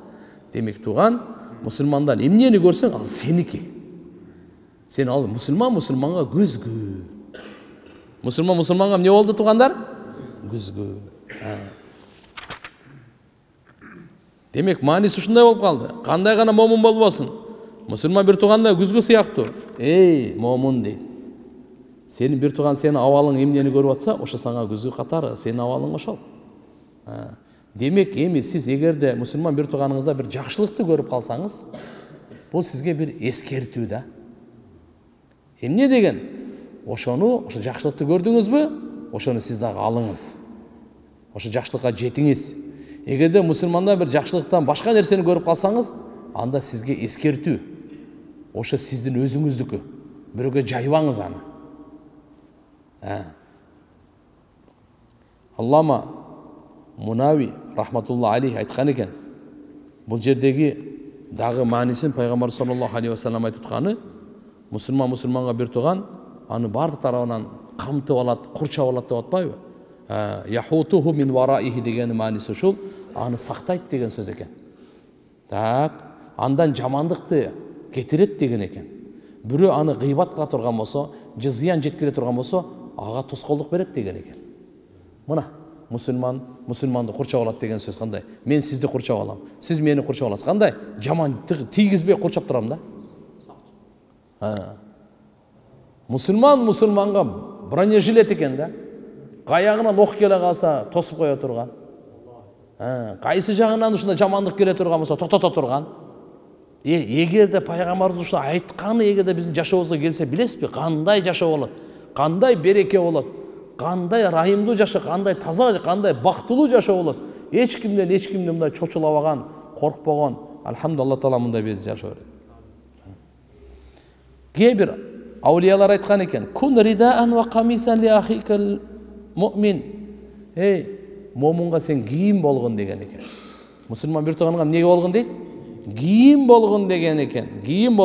Демек туган мусулмандан эмнени көрсөң ал сеники. Сен ал мусулманга күзгү. Мусулманга эмне болду тугандар? Күзгү. Демек мааниси ушундай болуп калды. Кандай гана момун болбосун, мусулман бир туугандай күзгү сыяктуу. Момун дейт. Сенин бир тууган сени абалың эмнени көрүп атса, ошо сага күзгү катары, сенин абалың ошол. Демек эми сиз эгерде мусулман бир тууганыңызда бир жакшылыкты көрүп калсаңыз, бул сизге бир эскертүү да. Эмне деген? Ошо жакшылыкты көрдүңүзбү? Ошону сиз дагы алыңыз. Ошо жакшылыкка жетиңиз. Эгерде мусулманда бир жакшылыктан башка нерсени көрүп калсаңыз, анда сизге эскертүү. Ошо сиздин өзүңүздүкү. Бирөөгө жайбаңыз аны. Аллама Мунави рахматуллахи алейх айткан экен. Бул жердеги дагы маанисин пайгамбар саллаллаху алейхи ва саллям айтып атканы, мусулманга бир тууган аны бардык тарабынан камтып алат, курчап алат деп атпайбы? Яхутуху мин вараихи деген мааниси ушул, аны сактайт деген сөз экен. Так, андан жамандыкты кетирет деген экен. Бирөө аны гыйбат кыла турган болсо, же зыян жеткире турган болсо, ага тоскоолдук берет деген экен. Мына мусулманды курчап алат деген сөз кандай? Мен сизди курчап алам, сиз мени курчап аласыз. Кандай? Жаман тийгизбей курчап турам да. Мусулманга бронежилет экен да. Каягынан ок келе калса тосуп кое турган. Кайсы жагынан ушундай жамандык келе турган болсо токтото турган. Эгерде пайгамбарыбыз ушуну айтканы эгерде биздин жашообузга келсе билесизби, кандай жашоо болот? Кандай береке болот? Кандай райымдуу жашоо, кандай таза, кандай бактылуу жашоо болот? Эч кимден мындай чочулабаган, коркпогон, алхамдулилlah Таала мындай биз жашоо берет. Кээ бир аулиялар айткан экен: "Кун ридаан ва камисан ли ахикал муъмин." Момунга сен кийим болгон деген экен. Мусулман бир тууганга эмне болгон дейт? Кийим болгон деген экен. Кийим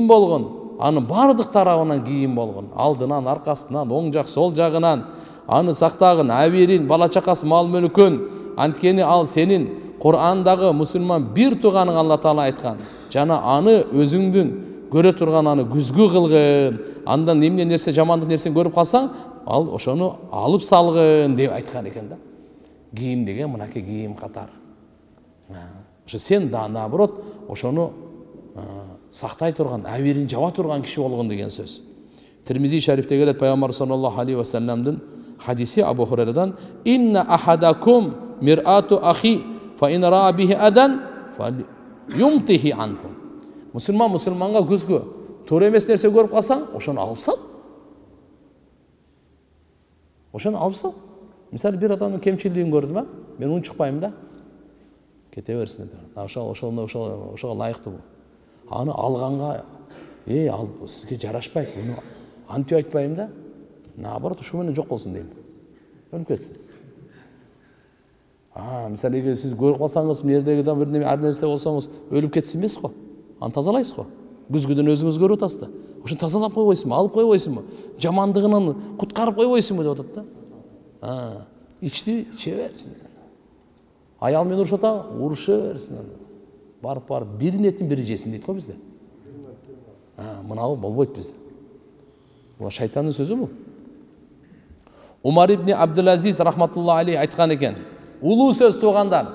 болгон. Аны бардык тарабынан кийим болгон. Алдынан, аркасынан, оң жак, сол жагынан аны сактагын, аберин, бала чакасы, мал мүлкүн. Анткени ал сенин Кур'андагы мусулман бир тууганың Алла Таала айткан. Жана аны өзүңдүн көрө турган аны күзгү кылгын. Андан эмне нерсе, жамандык нерсени көрүп калсаң, ал ошону алып салгын деп айткан экен да. кийим деген мынакей кийим катары. Ошо сен да наоборот ошону сактай турган, абийирин жаба турган киши болгон деген сөз. Тирмизи шарифте келет пайгамбар саллаллаху алейхи ва салламдын хадиси Абу Хурайрадан: "Инна ахадакум мир'ату ахи, фа ин ра бихи адан фа юмтихи анху." Мусулман мусулманга көзгө туура эмес нерсе көрүп калсаң, ошону алып сал. Ошону алып сал. Мисалы бир адамдын кемчилигин көрдүм, мен унчукпайм да. Кете берсин деп. Ошого лайыктуу бул. Аны алганга, сизге жарашпайт, муну антип айтпайм да. Наоборот, ушу менен жок болсун дейм. Өлүп кетсин. Мисалы эгер сиз көрүп калсаңыз, мердеги бир нерсе болсоңуз, өлүп кетсин эмес го. Аны тазалайсыз го. Күзгүдөн өзүңүз көрүп атасыз да. Ошону тазалап койбойсуңбу, алып койбойсуңбу? Жамандыгынан куткарып койбойсуңбу деп атат да. Ичти иче берсин. Аял менен урушуп атабы? Уруша берсин. Барып бирин этин бири жесин дейт го бизде. Мынабы болбойт бизде. Бул шайтандын сөзү бул. Умар ибн Абдулазиз рахматуллаху алейхи айткан экен: "Улуу сөз туугандар,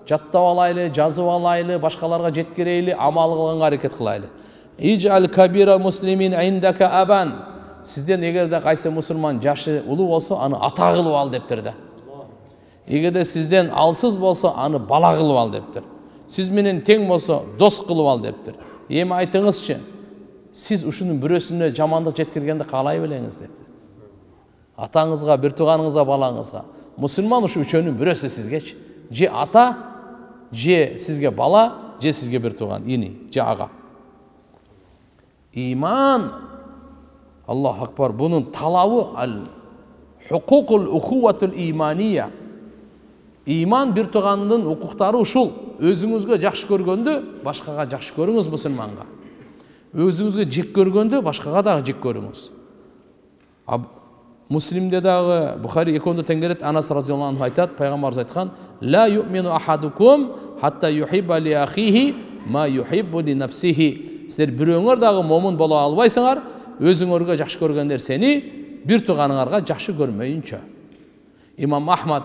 жаттап алайлы, жазып алайлы, башкаларга жеткирейли, амал кылганга аракет кылайлы. Ижал кабира муслимин индака абан." Сизден эгерде кайсы мусулман жашы улуу болсо, аны ата кылып ал дептир да. Эгерде сизден алсыз болсо, аны бала кылып ал дептир. Сиз менен тең болсо, дос кылып ал дептир. Эми айтыңызчы, сиз ушунун бирөөсүнө жамандык жеткиргенди каалай белеңиз деп. Атаңызга, бир тууганыңызга, балаңызга. Мусулман ушу үчөөнүн бирөөсү сизгечи. Же ата, же сизге бала, же сизге бир тууган, ини, же ага. Иман, Аллаху акбар, бунун талабы al-huququl ukhuwatul imaniyya. Иман бир туугандын укуктары ушул. Өзүңүзгө жакшы көргөндү, башкага жакшы көрүңүз мусулманга. Өзүңүзгө жек көргөндү, башкага дагы жек көрүңүз. Муслимде дагы Бухари 2-нде тенгерет Анас разияллаху анху айтат, пайгамбарыбыз айткан: "Ла ю'мину ахадукум хатта юхибба ли ахихи ма юхиббу ли нафсихи." Силер бирөөңөр дагы момун боло албайсыңар, өзүңөргө жакшы көргөн нерсени бир тууганыңарга жакшы көрмөйүнчө. Имам Ахмад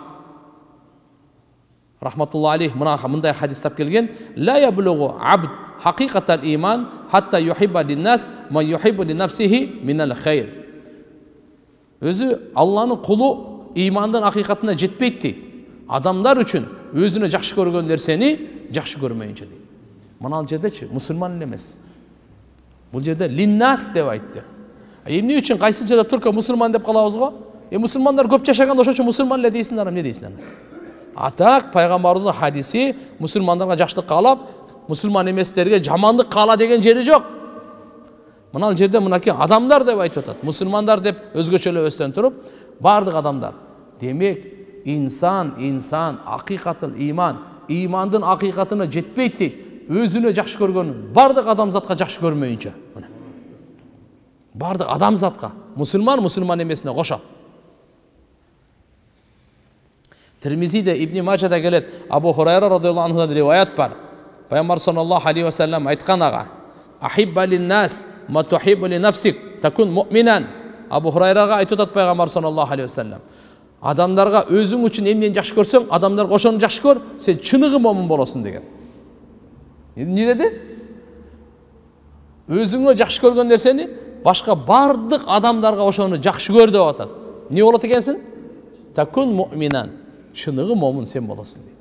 рахматуллаху алейхи мындай хадис тап келген: "Ла яблугу абд хакикатал иман хатта юхибба лин нас ма юхиббу ли нафсихи минал хайр." Өзү Алланын кулу имандын акыйкатына жетпейт дейт. Адамдар үчүн өзүнө жакшы көргөн нерсени жакшы көрмөйүнчө дейт. Мына жердечи мусулман эмес. Бул жерде линнас деп айтты. Эмне үчүн кайсы жерде турка мусулман деп калабыз го? Мусулмандар көп жашаган, ошон үчүн мусулман эле дейсиңер, эмне дейсиңер? Атак пайгамбарыбыздын хадиси мусулмандарга жакшылык каалап, мусулман эместерге жамандык каала деген жери жок. Мына жерде мынакей адамдар деп айтып атат. Мусулмандар деп өзгөчөлөбөстөн туруп, бардык адамдар. Демек, инсан акыйкатыл иман, имандын акыйкатына жетпейт дейт. Өзүнө жакшы көргөн бардык адамзатка жакшы көрмөйүнчө. Бардык адамзатка, мусулман эмесине кошо. Тирмизиде Ибн Мажада келет, Абу Хурайра радияллаху анхудан риваят бар. Пайгамбар саллаллаху алейхи ва саллям айткан ага: "Ахибба лин-нас ма тухиббу ли нафсик, такун муъминан." Абу Хурайрага айтып атат пайгамбар саллаллаху алейхи ва саллям: "Адамдарга өзүң үчүн эмнени жакшы көрсөң, адамдарга ошону жакшы көр, сен чыныгы момун болосуң" деген. Эмне деди? Өзүңө жакшы көргөн нерсени башка бардык адамдарга ошону жакшы көр деп атат. Эмне болот экенсиң? Такун муъминан. Чыныгы момун сен болосуң дейт.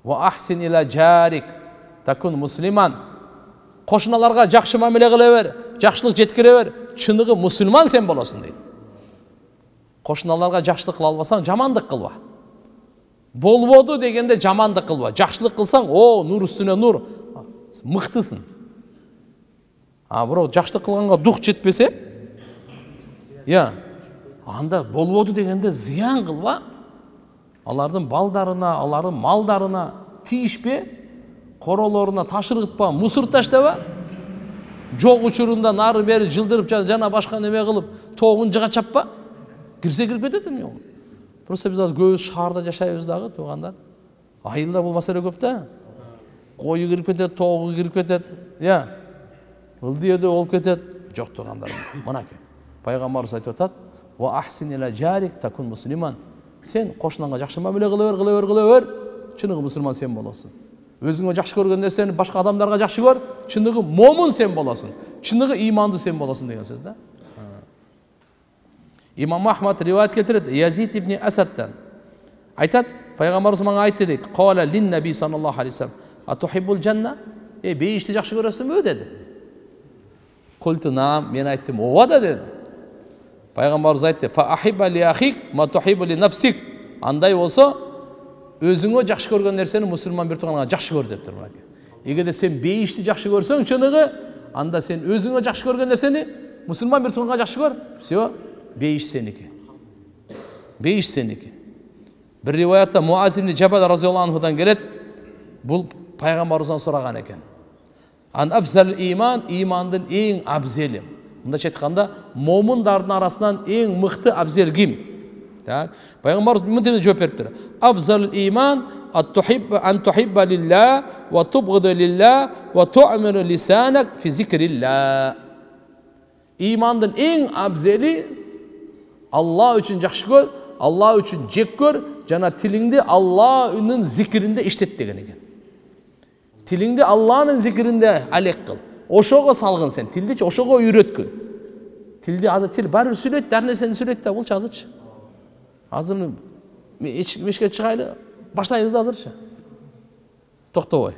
Ва ахсин ила жарик, такун муслиман. Кошуналарга жакшы мамиле кыла бер, жакшылык жеткире бер, чыныгы мусулман сен болосуң дейт. Кошуналарга жакшылык кыла албасаң, жамандык кылба. Болбоду дегенде жамандык кылба. Жакшылык кылсаң, нур үстүнө нур, мыктысың. Бирок жакшылык кылганга дух жетпесе, анда болбоду дегенде зыян кылба. Алардын балдарына, алардын малдарына тийишпе, королоруна ташыргытпа, мусор таштаба. Жок учурунда нары бери жылдырып жана башка неме кылып, тоогун жыга чаппа. Кирсе кирип кетет эмне болот? Просто биз азыр көбүз шаарда жашайбыз дагы, туугандар. Айылда бул маселе көп да. Кою кирип кетет, тоогу кирип кетет, ылдыйда болуп кетет. Жок, туугандар. Мынакей. Пайгамбарыбыз айтып атат: "Ва ахсин ила жарик такун муслиман." Sen кошунаңга жакшы мамиле кыла бер, чыныгы мусулман сен болосуң. Өзүңө жакшы көргөн нерсени башка адамдарга жакшы көр, чыныгы момун сен болосуң. Чыныгы иманды сен болосуң деген сөз да. Имам Ахмад риваят келтирет, Язид ибн Асадтан. Айтат, пайгамбарыбыз мага айтты дейт. Кала лин наби саллаллаху алейхи вассалам, атухиббул жанна? Бейишти жакшы көрөсүңбү деди. Култу наам, мен айттым, ооба да дедим. Пайгамбарыбыз айтты, фа ахибба ли ахик ма тухиббу ли нафсик. Андай болсо, өзүңө жакшы көргөн нерсени мусулман бир тууганыңа жакшы көр дептир мына. Эгерде сен бейишти жакшы көрсөң, чыныгы, анда сен өзүңө жакшы көргөн нерсени мусулман бир тууганга жакшы көр. Всё, бейиш сеники. Бейиш сеники. Bir rivayette Muaz ibn Cebel radıyallahu anhu'dan gelet, bu Peygamberimizden soragan eken. An afzal iman, imandın en abzeli. Bunda çetkanda momundardın arasından en mıhtı abzel kim? Peygamberimiz müntemiz cevap veriptir. Afzal iman an tuhibba lillah ve tubgıdı lillah ve tu'miru lisanak fi zikrillah. İmandın en abzeli Allah için jakşı gör, Allah için jek gör, jana tilingdi Allah'ın zikrinde işlet degen eken. Tilingdi Allah'ın zikrinde alek kıl. Oşogo salgın sen, tildi oşogo үйrөткүн. Tildi azı til bari söyleyt, her neseni söyleyt de bulç azırç. Hazır mı? Meşke çıkaylı, başlayımız azırç. Toktobay.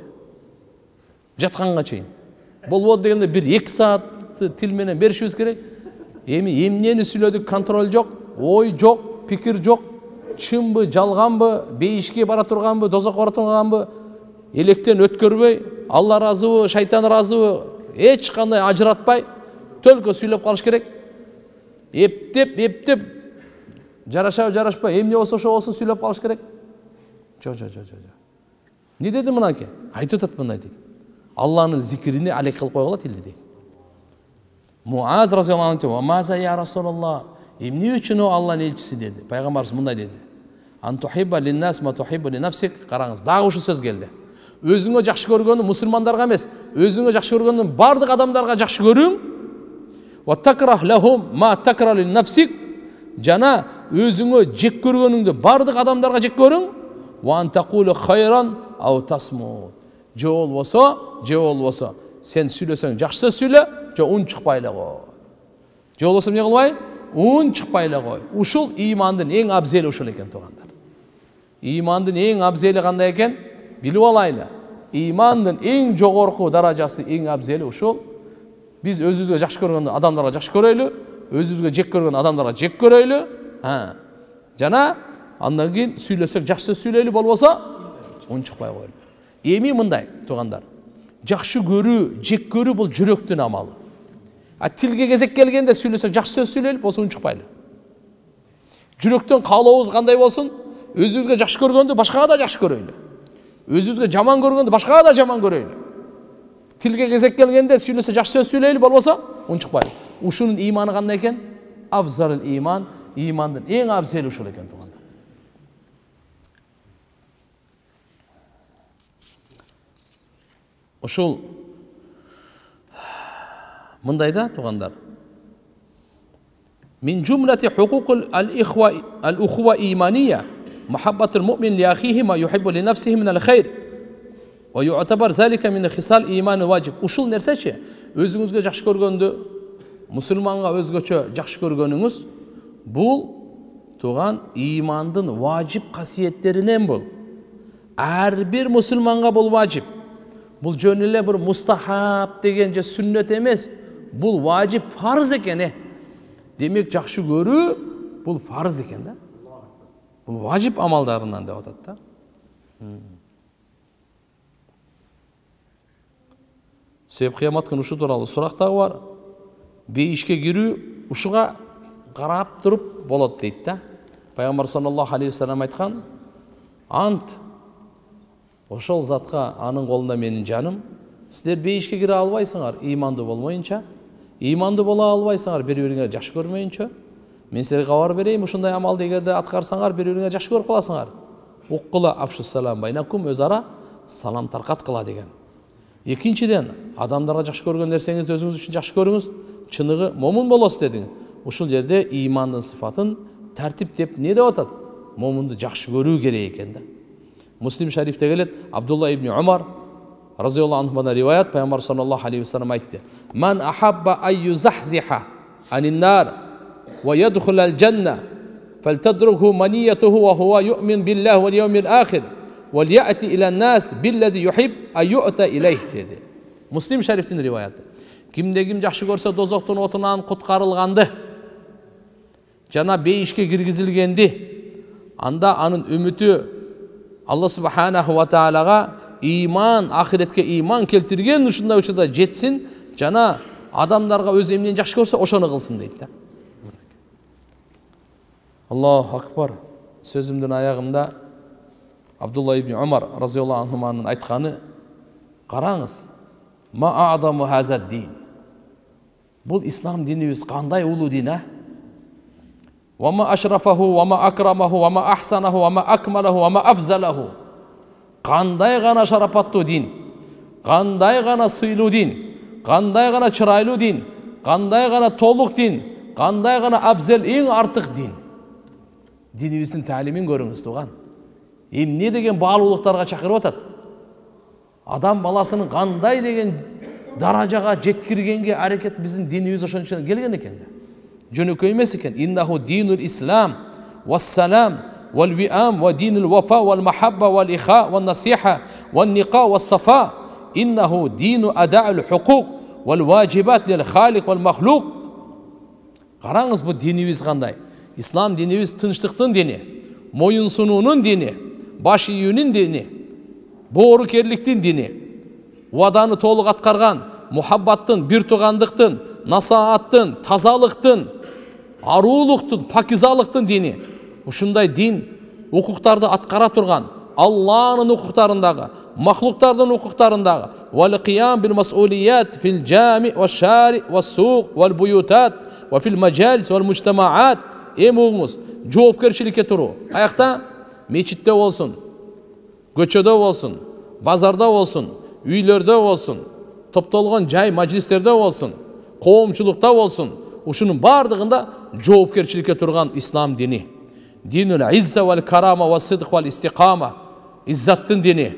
Жатқанға чейин. Болбоду дегенде 1-2 saat til менен беришибиз керек. Эмнени сүйлөдүк, контроль жок, ой жок, пикир жок, чынбы, жалганбы, бейишке бара турганбы, дозокко бара турганбы, электен өткөрбөй, Алла разыбы, шайтан разыбы, эч кандай ажыратпай, төлкө сүйлөп калыш керек. Эптеп, жарашабы, жарашпай, эмне болсо ошо болсун сүйлөп калыш керек. Жо. Не деди мынаке? Айтып атат мындай дейт. Алланын зикрине алек кылып койгула тилди дейт. Muaz radıyallahu anh diyor, "Maza ya Resulallah, emni üçün o Allah'ın elçisi?" dedi. Peygamberimiz mınday dedi. "An tuhibba linnas ma tuhibbu li nafsik." Qarаңыз, dagı şu söz geldi. Özüңө жакшы көргөнү мусулмандарга эмес, өзүңө жакшы көргөнү бардык адамдарга жакшы көрүң. Wa takrah lahum ma takrah li nafsik. Жана өзүңө жек көргөнүңдү бардык адамдарга жек көрүң. Wa an taqulu khayran aw tasmut. Je болбосо, сен сүйлөсөң жакшы сөз сүйлө, же ун чыкпай эле кой. Же болбосо эмне кылбай? Ун чыкпай эле кой. Ушул имандын эң абзели ушул экен туугандар. Имандын эң абзели кандай экен? Билип алайлы. Имандын эң жогорку даражасы, эң абзели ушул. Биз өзүбүзгө жакшы көргөн адамдарга жакшы көрөйлү, өзүбүзгө жек көргөн адамдарга жек көрөйлү. Жана андан кийин сүйлөсөк жакшы сөз сүйлөйлү, болбосо ун чыкпай койлу. Эми мындай туугандар. Жакшы көрүү, жек көрүү бул жүрөктүн амалы. Тилге кезек келгенде сүйлөсөк жакшы сөз сүйлөйлү, болсо ун чыкпайлы. Жүрөктөн каалообуз кандай болсун? Өзүбүзгө жакшы көргөндү башкага да жакшы көрөйлү. Өзүбүзгө жаман көргөндү башкага да жаман көрөйлү. Тилге кезек келгенде сүйлөсө жакшы сөз сүйлөйлү, болбосо ун чыкпайлы. Ушунун иманы кандай экен? Афзалул иман, имандын эң абзели ушул экен туугандар. Ушул мындай да туугандар. Мин жумлати хукукул ал-ухва иманiyya, muhabbatul mu'min li akhihi ma yuhibbu li nafsihi min al-khayr. Ve yu'tabar zalika min khisal imani vacib. Ушул нерсечи, өзүңүзгө жакшы көргөндү, мусулманга өзгөчө жакшы көргөнүңүз, бул тууган имандын важип касиеттеринен бул. Ар бир мусулманга бул важип. Бул жөн эле бир мустахаб деген же сүннөт эмес, бул важип, фарз экен. Демек жакшы көрүү бул фарз экен да. Бул важип амалдарынан деп атат да. Себеп кыямат күнү ушу тууралуу сурак дагы бар. Бейишке кирүү ушуга карап туруп болот дейт да. Пайгамбар саллаллаху алейхи вассалам айткан: "Ант ошол затка, анын колунда менин жаным, силер бейишке кире албайсыңар иманды болмоюнча, иманды бола албайсыңар бири-бириңерди жакшы көрмөйүнчө. Мен силерге кабар берейин, ушундай амалды эгерде аткарсаңар бири-бириңерди жакшы көрүп каласыңар. Уккула афшус салам байнакум, өз ара салам таркаткыла" деген. Экинчиден, адамдарга жакшы көргөн нерсеңизди өзүңүз үчүн жакшы көрүңүз, чыныгы момун болосуз дедиң. Ушул жерде имандын сыфатын тартип деп не деп атат? момунду жакшы көрүү керек экен да. Муслим шарифте келет, Абдулла ибн Умар разияллаху анхумадан риваят, пайгамбар саллаллаху алейхи вассалам айтты: "Ман ахабба ан юзахзиха анин нар ва ядхулал жанна фалтадруху маниятуху ва хува юъмин биллахи вал яумил ахир вал яти илан нас биллади юхиб ан ю'та илейх" dedi. Муслим шарифтин риваяты. Кимде ким жакшы көрсө дозоктун отунан куткарылганды, жана бейишке киргизилгенди, анда анын үмүтү Алла субханаху ва таалага иман, ахиретке иман келтирген ушундай учурда жетсин, жана адамдарга өз эмнени жакшы көрсө ошону кылсын дейт да. Аллаху акбар. Сөзүмдүн аягында Абдулла ибн Умар разияллаху анхуманын айтканы, караңыз, ма а'заму хазад дин. Бул ислам динибиз кандай улуу дин, а? Ва ма ашрафаху, ва ма акрамаху, ва ма ахсанаху, ва ма акмалаху, ва ма афзалаху. Кандай гана шарапаттуу дин, кандай гана сыйлуу дин, кандай гана чырайлуу дин, кандай гана толук дин, кандай гана абзел, эң артык дин. Динибиздин таалимин көрүңүз туган. Эмне деген баалуулуктарга чакырып атат. Адам баласынын кандай деген даражага жеткиргенге аракет биздин динибиз ошончо келген экен да. Жөнөкөй эмес экен. Иннаху динул ислам вассалам вал виам ва динул вафа вал махабба вал иха вал насиха вал ника вал сафа. Иннаху дину ада'ул хукук вал ваджибат лил халик вал махлук. Караңыз, бу динибиз кандай? Ислам динибиз тынчтыктын дини, моюнсунуунун дини, баш ийүүнүн дини, боорукерликтин дини, ваданы толук аткарган, мухаббаттын, бир туугандыктын, насааттын, тазалыктын, аруулуктун, пакизалыктын дини. Ушундай дин укуктарды аткара турган, Алланын укуктарындагы, махлуктардын укуктарындагы, вал кыям бил мас'улият фил жами ва шари ва сук вал буютат ва фил маджалис вал мужтамаат. Эми угуңуз, жоопкерчиликке туруу. Аякта мечитте болсун, көчөдө болсун, базарда болсун, үйлөрдө болсун, топтолгон жай мажлистерде болсун, коомчулукта болсун, ушунун бардыгында жоопкерчиликке турган ислам дини. Динул изза вал карама ва сидқ вал истиқама. Иззаттын дини,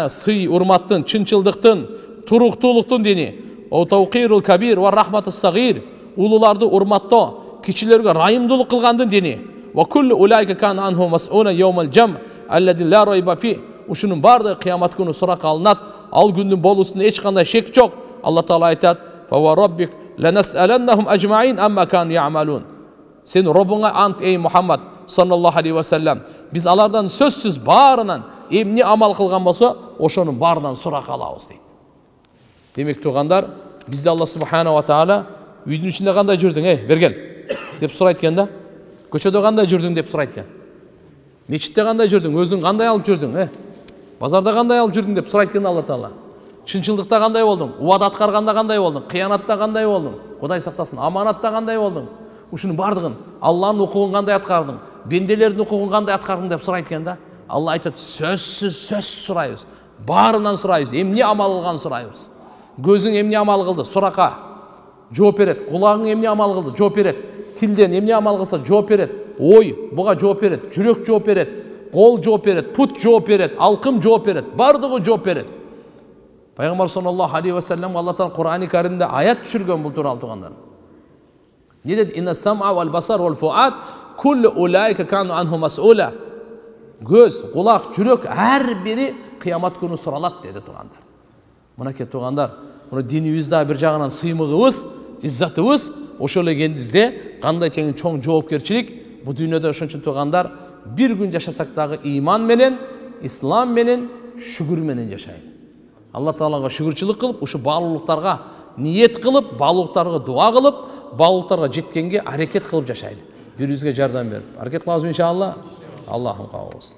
сый, урматтын, чынчылдыктын, туруктуулуктун дини. О тауқирул кабир ва рахматус сагир. Улуларды урматтоо, кичилерге райымдуулук кылгандын дини. Ва куллу улайка кан анху мас'уна йаумал жам аллади ла райба фи. Ушунун бардыгы кыямат күнү сурак алынат. Ал күндүн болуусунда эч кандай шек жок. Алла таала айтат: "Фа ва раббик ланас'аланнахум ажмаин амма кану я'малун." Сен Робуңа ант, ey Muhammad sallallahu aleyhi ve sellem. Biz alardan sözsüz barынан эмне амал кылган болсо, ошонун баарынан сурак алабыз дейт. Демек тугандар, бизде Алла субханаху ва таала үйдүн ичинде кандай жүрдүң, бергел деп сурайт экен да. Көчөдө кандай жүрдүң деп сурайт экен. Мечитте кандай жүрдүң, өзүң кандай алып жүрдүң, базарда кандай алып жүрдүң деп сурайт экен Алла таала. Чынчылдыкта кандай болдуң, убада аткарганда кандай болдуң, кыянатта кандай болдуң, Кудай сактасын, аманатта кандай болдуң. Ушунун бардыгын, Алланын укугун кандай аткардың, бенделердин укугун кандай аткардың деп сурайт экен да. Алла айтат: сөз сурайбыз, баарынан сурайбыз, эмне амал кылган сурайбыз. Көзүң эмне амал кылды, сурака жооп берет. Кулагың эмне амал кылды, жооп берет. Тилден эмне амал кылса жооп берет. Ой, буга жооп берет, жүрөк жооп берет, кол жооп берет, пут жооп берет, алкым жооп берет, бардыгы жооп берет. Пайгамбар саллаллаху алейхи ва саллям Алла таала Кур'ани Каримде аят түшүргөн бул тууралуу тугандар. Не dedi? Inna sam'a wal basar wal fu'ad kullu ulaika kanu anhu mas'ula. Göz, kulak, жүрөк her biri kıyamat günü soralat dedi tuganдар. Мынакей тугандар, муну динибизде бир жагынан сыймыгыбыз, иззатыбыз, ошол эле кендизде кандай тең чоң жоопкерчилик. Бу дүйнөдө ошон үчүн тугандар, бир күн жашасак дагы иман менен, ислам менен, шүгүр менен жашайлы. Алла таалага шүгүрчүлүк кылып, ушу баалуулуктарга ниет кылып, баалуулуктарга дуа кылып, баалуулуктарга жеткенге аракет кылып жашайлы. Бирибизге жардам берип, аракет кылабыз иншалла. Аллахым кабыл кылсын.